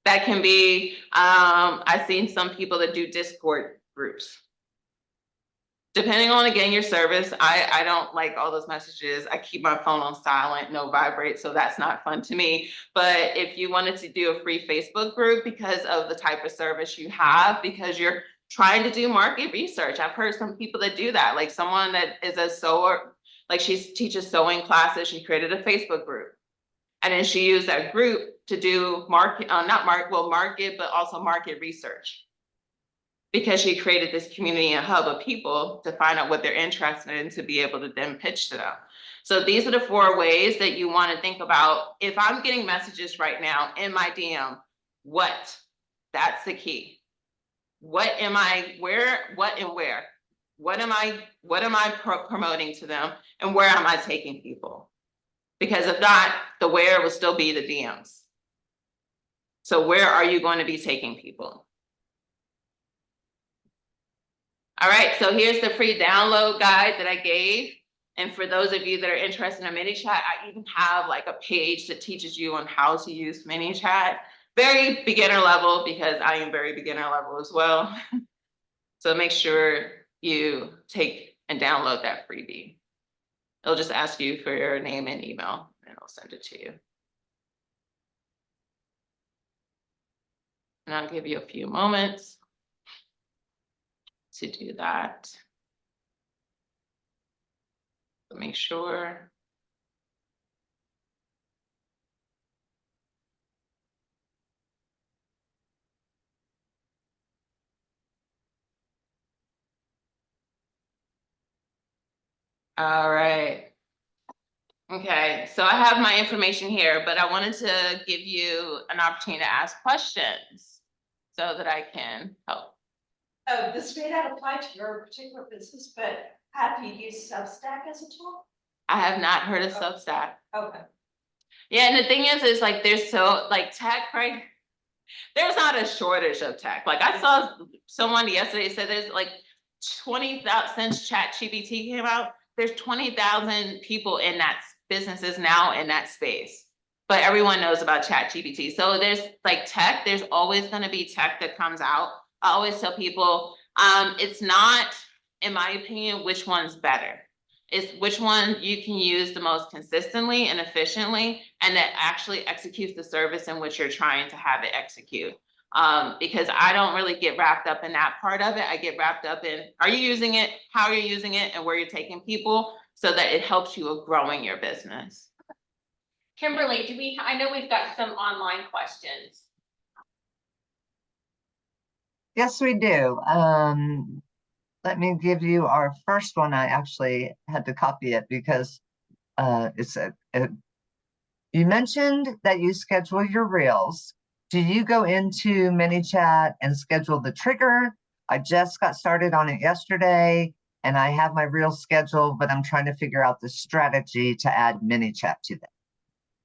That can be, I've seen some people that do Discord groups. Depending on, again, your service, I don't like all those messages. I keep my phone on silent, no vibrate, so that's not fun to me. But if you wanted to do a free Facebook group because of the type of service you have, because you're trying to do market research. I've heard some people that do that, like someone that is a sewer, like she teaches sewing classes, she created a Facebook group. And then she used that group to do market, market, but also market research. Because she created this community and hub of people to find out what they're interested in to be able to then pitch to them. So these are the 4 ways that you want to think about. If I'm getting messages right now in my DM, what? That's the key. What am I, where, what and where? What am I promoting to them, and where am I taking people? Because if not, the where will still be the DMs. So where are you going to be taking people? All right, so here's the free download guide that I gave. And for those of you that are interested in ManyChat, I even have like a page that teaches you on how to use ManyChat. Very beginner level, because I am very beginner level as well. So make sure you take and download that freebie. It'll just ask you for your name and email, and I'll send it to you. And I'll give you a few moments to do that. So make sure. All right. Okay, so I have my information here, but I wanted to give you an opportunity to ask questions so that I can help. This may not apply to your particular business, but have you used Substack as a tool? I have not heard of Substack. Okay. Yeah, and the thing is like there's so like tech, right? There's not a shortage of tech. Like I saw someone yesterday said there's like 20,000 since ChatGPT came out. There's 20,000 people in that businesses now in that space, but everyone knows about ChatGPT. So there's like tech. There's always going to be tech that comes out. I always tell people, it's not, in my opinion, which one's better. It's which one you can use the most consistently and efficiently, and that actually executes the service in which you're trying to have it execute. Because I don't really get wrapped up in that part of it. I get wrapped up in, are you using it, how you're using it, and where you're taking people, so that it helps you with growing your business. Kimberly, I know we've got some online questions. Yes, we do. Let me give you our first one. I actually had to copy it because you mentioned that you schedule your reels. Do you go into ManyChat and schedule the trigger? I just got started on it yesterday and I have my reels scheduled, but I'm trying to figure out the strategy to add ManyChat to them.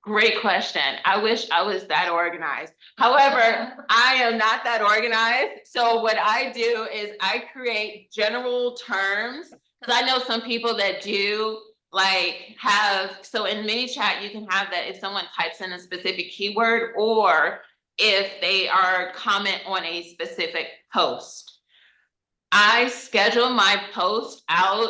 Great question. I wish I was that organized. However, I am not that organized. So what I do is I create general terms, because I know some people that do like have, so in ManyChat, you can have that if someone types in a specific keyword, or if they are comment on a specific post. I schedule my post out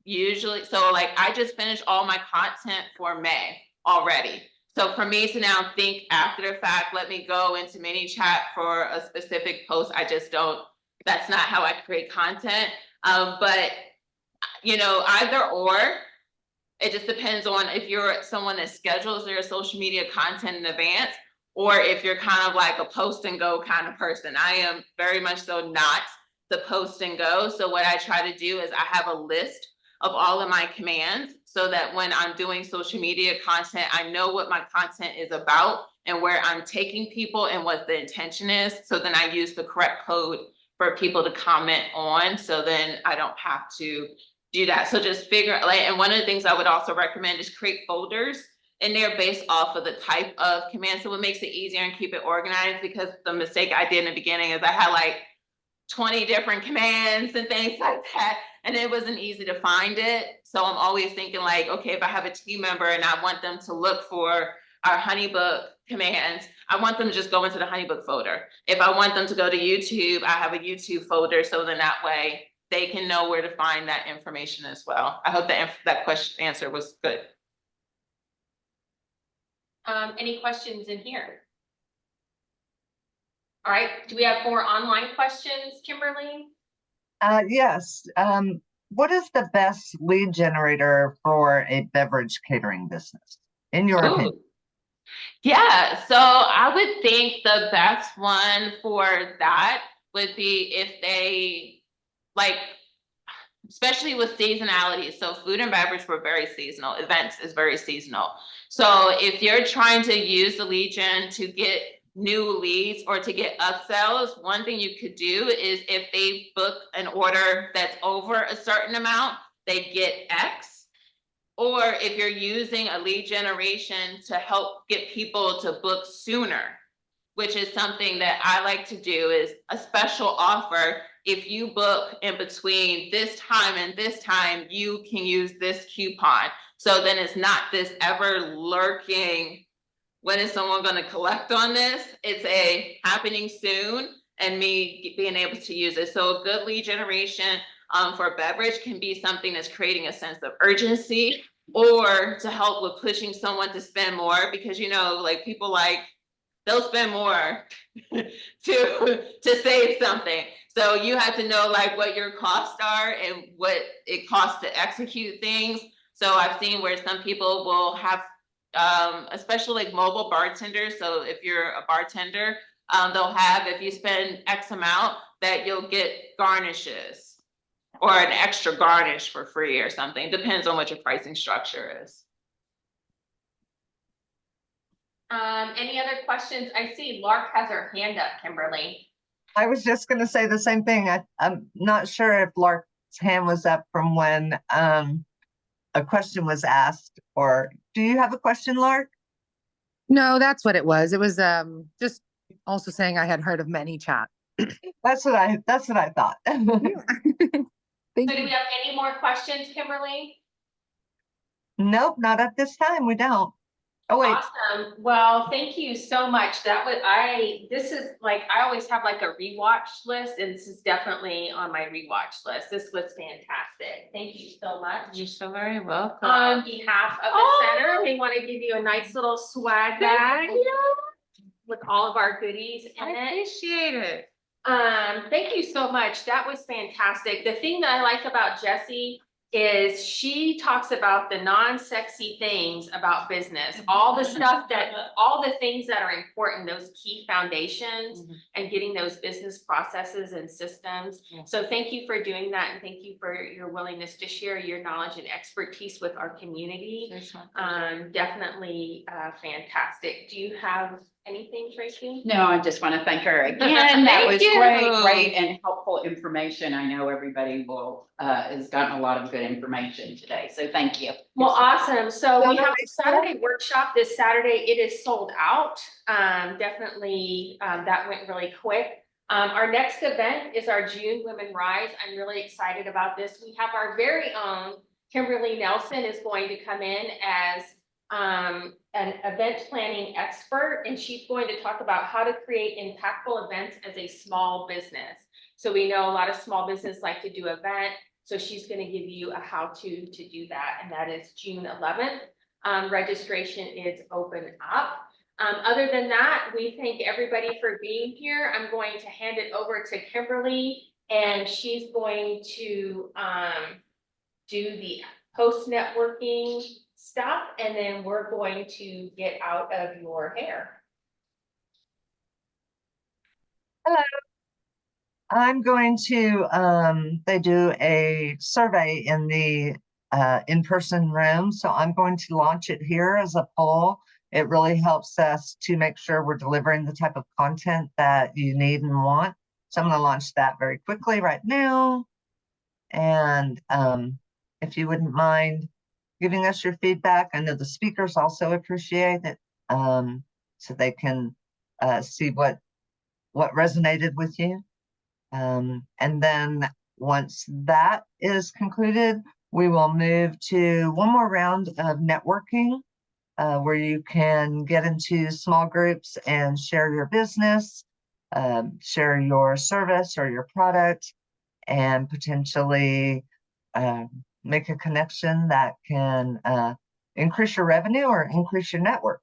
usually, so like I just finished all my content for May already. So for me to now think after the fact, let me go into mini chat for a specific post, I just don't, that's not how I create content. But you know, either or, it just depends on if you're someone that schedules their social media content in advance, or if you're kind of like a post and go kind of person. I am very much so not the post and go. So what I try to do is I have a list of all of my commands so that when I'm doing social media content, I know what my content is about and where I'm taking people and what the intention is. So then I use the correct code for people to comment on. So then I don't have to do that. So just figure like, and one of the things I would also recommend is create folders and they're based off of the type of command. So it makes it easier and keep it organized, because the mistake I did in the beginning is I had like 20 different commands and things like that, and it wasn't easy to find it. So I'm always thinking like, okay, if I have a team member and I want them to look for our Honeybook commands, I want them to just go into the Honeybook folder. If I want them to go to YouTube, I have a YouTube folder, so then that way they can know where to find that information as well. I hope that question answer was good. Any questions in here? All right, do we have more online questions, Kimberly? Yes. What is the best lead generator for a beverage catering business, in your opinion? Ooh. Yeah, so I would think the best one for that would be if they like, especially with seasonality. So food and beverage were very seasonal. Events is very seasonal. So if you're trying to use the lead gen to get new leads or to get upsells, one thing you could do is if they book an order that's over a certain amount, they get X. Or if you're using a lead generation to help get people to book sooner, which is something that I like to do, is a special offer. If you book in between this time and this time, you can use this coupon. So then it's not this ever lurking, when is someone going to collect on this? It's a happening soon and me being able to use it. So a good lead generation for beverage can be something that's creating a sense of urgency, or to help with pushing someone to spend more, because you know, like people like, they'll spend more to save something. So you have to know like what your costs are and what it costs to execute things. So I've seen where some people will have, especially like mobile bartenders. So if you're a bartender, they'll have, if you spend X amount, that you'll get garnishes or an extra garnish for free or something. Depends on what your pricing structure is. Any other questions? I see Lark has her hand up, Kimberly. I was just gonna say the same thing. I'm not sure if Lark's hand was up from when a question was asked, or do you have a question, Lark? No, that's what it was. It was just also saying I had heard of ManyChat. That's what I thought. Thank So do you. we have any more questions, Kimberly? Nope, not at this time. We don't. Oh, wait. Awesome. Well, thank you so much. That was, this is like, I always have like a rewatch list, and this is definitely on my rewatch list. This was fantastic. Thank you so much. You're so very welcome. On behalf of the center, we want to give you a nice little swag bag with all of our goodies in I it. appreciate it. Thank you so much. That was fantastic. The thing that I like about Jessie is she talks about the non-sexy things about business, all the stuff that, all the things that are important, those key foundations and getting those business processes and systems. So thank you for doing that. And thank you for your willingness to share your knowledge and expertise with our community. Definitely fantastic. Do you have anything, Tracy? No, I just want to thank her again. That was you. great and helpful information. I know everybody has gotten a lot of good information today, so thank you. Well, awesome. So we have a Saturday workshop this Saturday. It is sold out. Definitely, that went really quick. Our next event is our June Women Rise. I'm really excited about this. We have our very own Kimberly Nelson is going to come in as an event planning expert, and she's going to talk about how to create impactful events as a small business. So we know a lot of small business like to do event, so she's gonna give you a how-to to do that, and that is June 11th. Registration is open up. Other than that, we thank everybody for being here. I'm going to hand it over to Kimberly, and she's going to do the post networking stuff, and then we're going to get out of your hair. I'm going to, they do a survey in the in-person room, so I'm going to launch it here as a poll. It really helps us to make sure we're delivering the type of content that you need and want. So I'm going to launch that very quickly right now. And if you wouldn't mind giving us your feedback, I know the speakers also appreciate it, so they can see what resonated with you. And then once that is concluded, we will move to one more round of networking, where you can get into small groups and share your business, share your service or your product, and potentially make a connection that can increase your revenue or increase your network.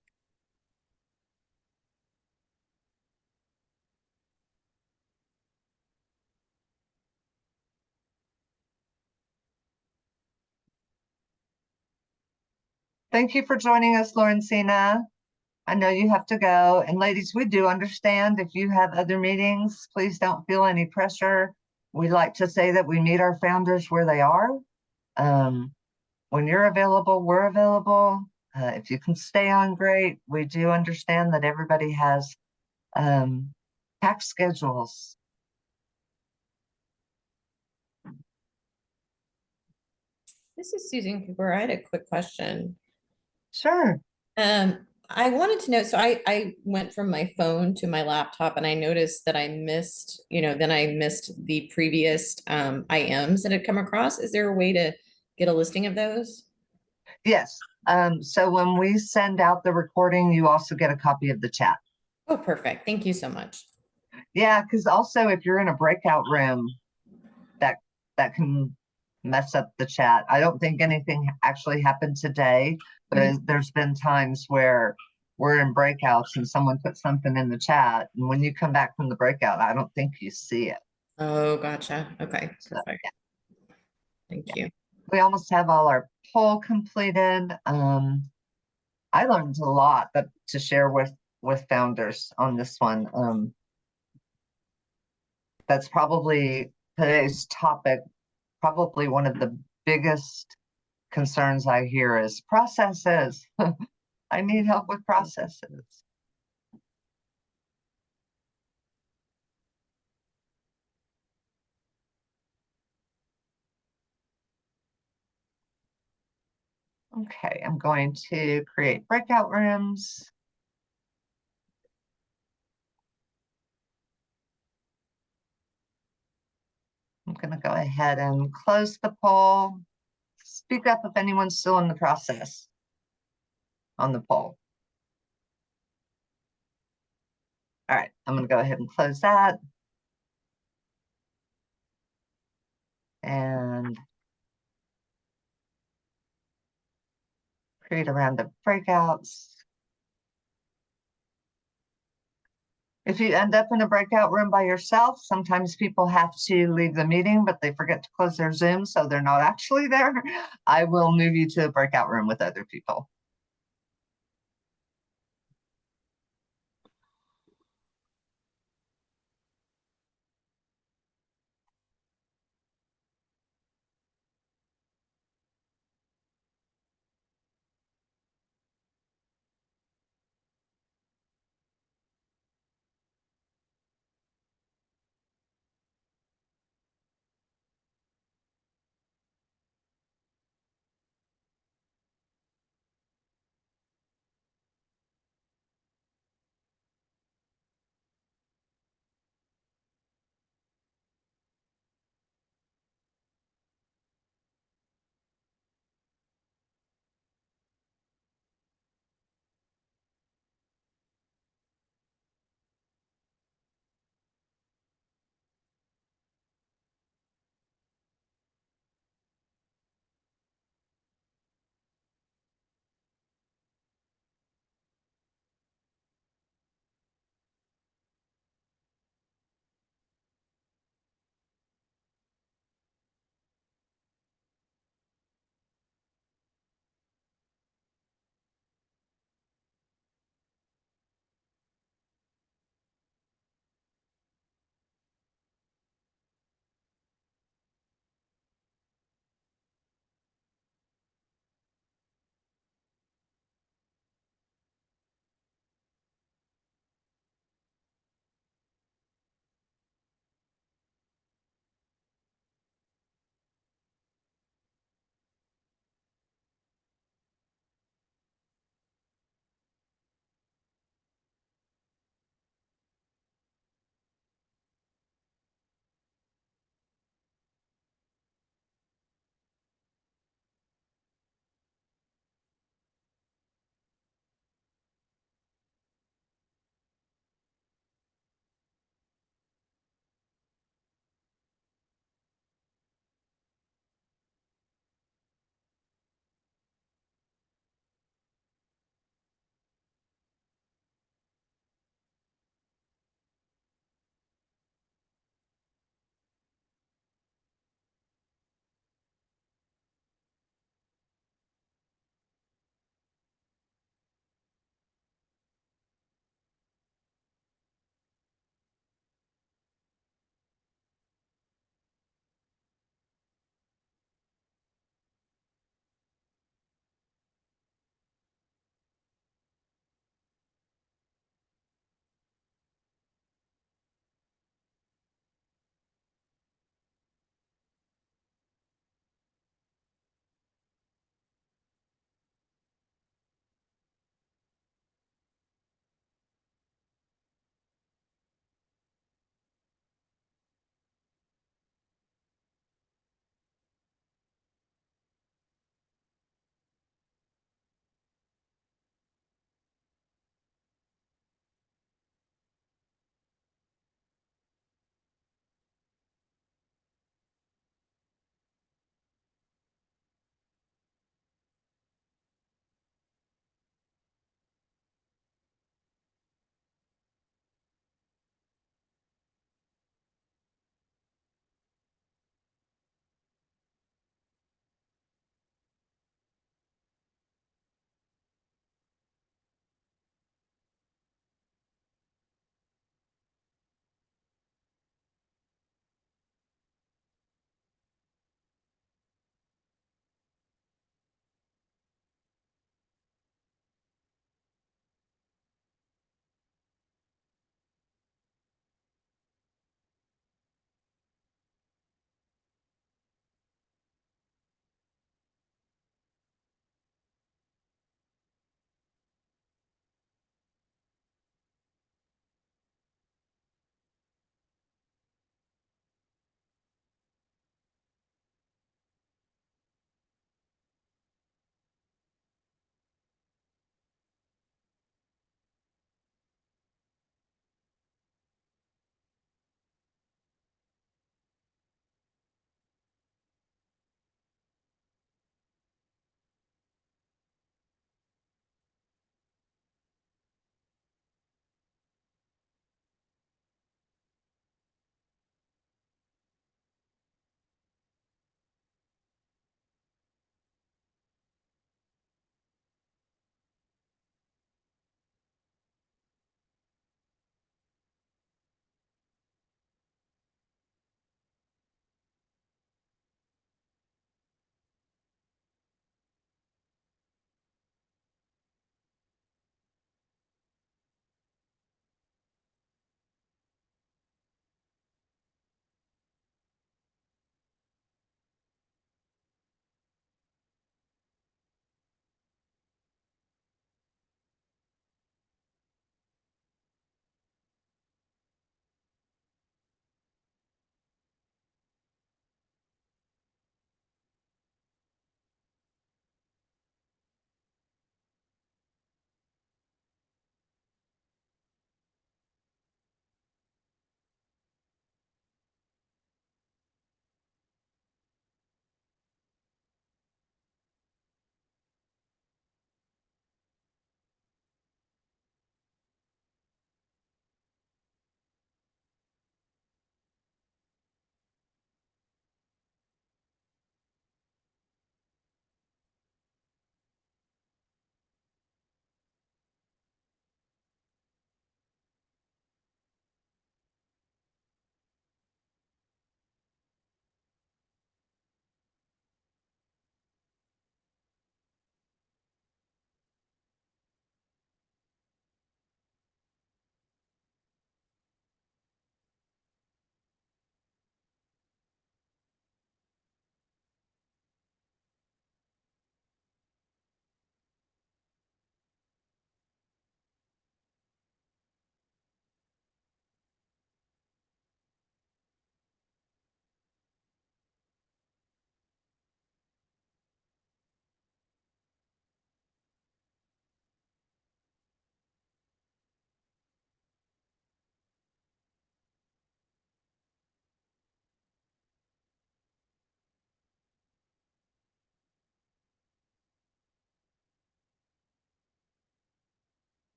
Thank you for joining us, Lawrencina. I know you have to go. And ladies, we do understand if you have other meetings, please don't feel any pressure. We like to say that we meet our founders where they are. When you're available, we're available. If you can stay on, great. We do understand that everybody has packed schedules. This is Susan Cooper. I had a quick question. Sure. I wanted to know, so I went from my phone to my laptop and I noticed that I missed, then I missed the previous IMs that had come across. Is there a way to get a listing of those? Yes. So when we send out the recording, you also get a copy of the chat. Oh, perfect. Thank you so much. Yeah, because also if you're in a breakout room, that can mess up the chat. I don't think anything actually happened today, but there's been times where we're in breakouts and someone put something in the chat, and when you come back from the breakout, I don't think you see it. Oh, gotcha. Okay, So, perfect. yeah. Thank you. We almost have all our poll completed. I learned a lot to share with founders on this one. That's probably today's topic. Probably one of the biggest concerns I hear is processes. I need help with processes. Okay, I'm going to create breakout rooms. I'm going to go ahead and close the poll. Speak up if anyone's still in the process on the poll. All right, I'm going to go ahead and close that. And create a round of breakouts. If you end up in a breakout room by yourself, sometimes people have to leave the meeting, but they forget to close their Zoom, so they're not actually there. I will move you to a breakout room with other people.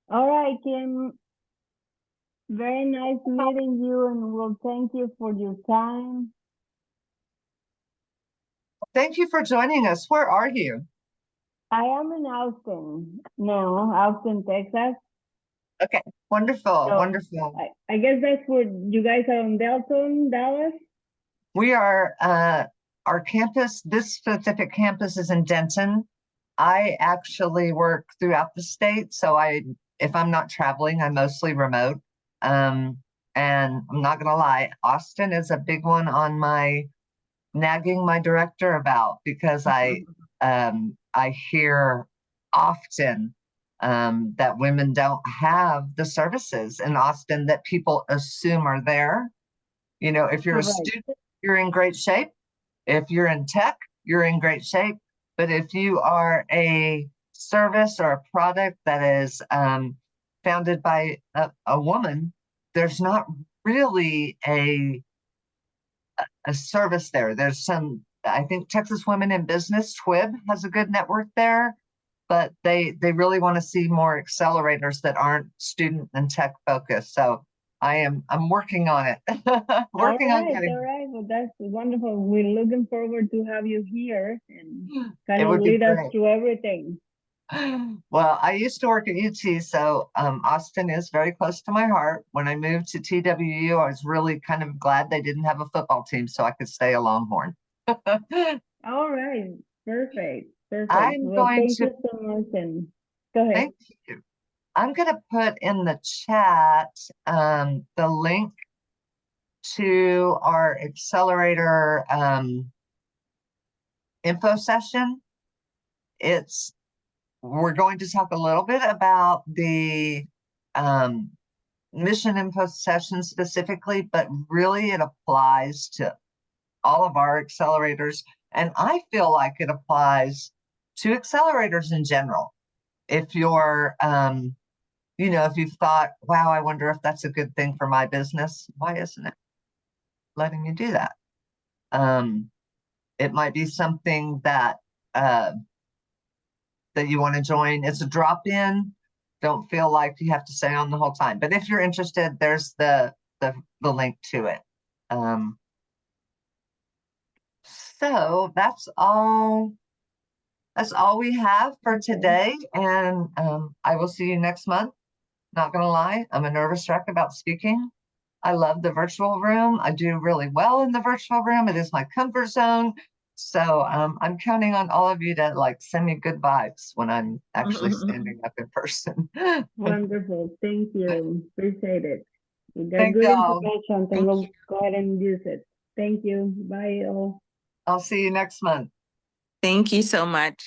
All right, Kim. Very nice meeting you and we'll thank you for your time. Thank you for joining us. Where are you? I am in Austin now, Austin, Texas. Wonderful, So, wonderful. I guess that's where you guys are in Delton, Dallas? We are, our campus, this specific campus is in Denton. I actually work throughout the state, so if I'm not traveling, I'm mostly remote. And I'm not gonna lie, Austin is a big one on my nagging my director about because I hear often that women don't have the services in Austin that people assume are there. You know, if you're a Correct. student, you're in great shape. If you're in tech, you're in great shape. But if you are a service or a product that is founded by a woman, there's not really a service there. There's some, I think Texas Women in Business, TWIB, has a good network there, but they really want to see more accelerators that aren't student and tech focused. So I'm working on it. Working on getting. All right, well, that's wonderful. We're looking forward to have you here and kind It of would be lead us great. through everything. Well, I used to work at UT, so Austin is very close to my heart. When I moved to TWU, I was really kind of glad they didn't have a football team so I could stay a Longhorn. All right, perfect. I'm Well, going thank to- you so much and go ahead. Thank you. I'm going to put in the chat the link to our accelerator info session. We're going to talk a little bit about the mission info session specifically, but really it applies to all of our accelerators. And I feel like it applies to accelerators in general. If you're, you know, if you've thought, wow, I wonder if that's a good thing for my business, why isn't it letting you do that? It might be something that that you want to join. It's a drop-in. Don't feel like you have to stay on the whole time. But if you're interested, there's the link to it. So that's all we have for today. And I will see you next month. Not gonna lie, I'm a nervous wreck about speaking. I love the virtual room. I do really well in the virtual room. It is my comfort zone. So I'm counting on all of you to like send me good vibes when I'm actually standing up in person. Wonderful. Thank you. Appreciate it. We got Thank good y'all. information, so we'll go ahead and use it. Thank you. Bye all. I'll see you next month. Thank you so much.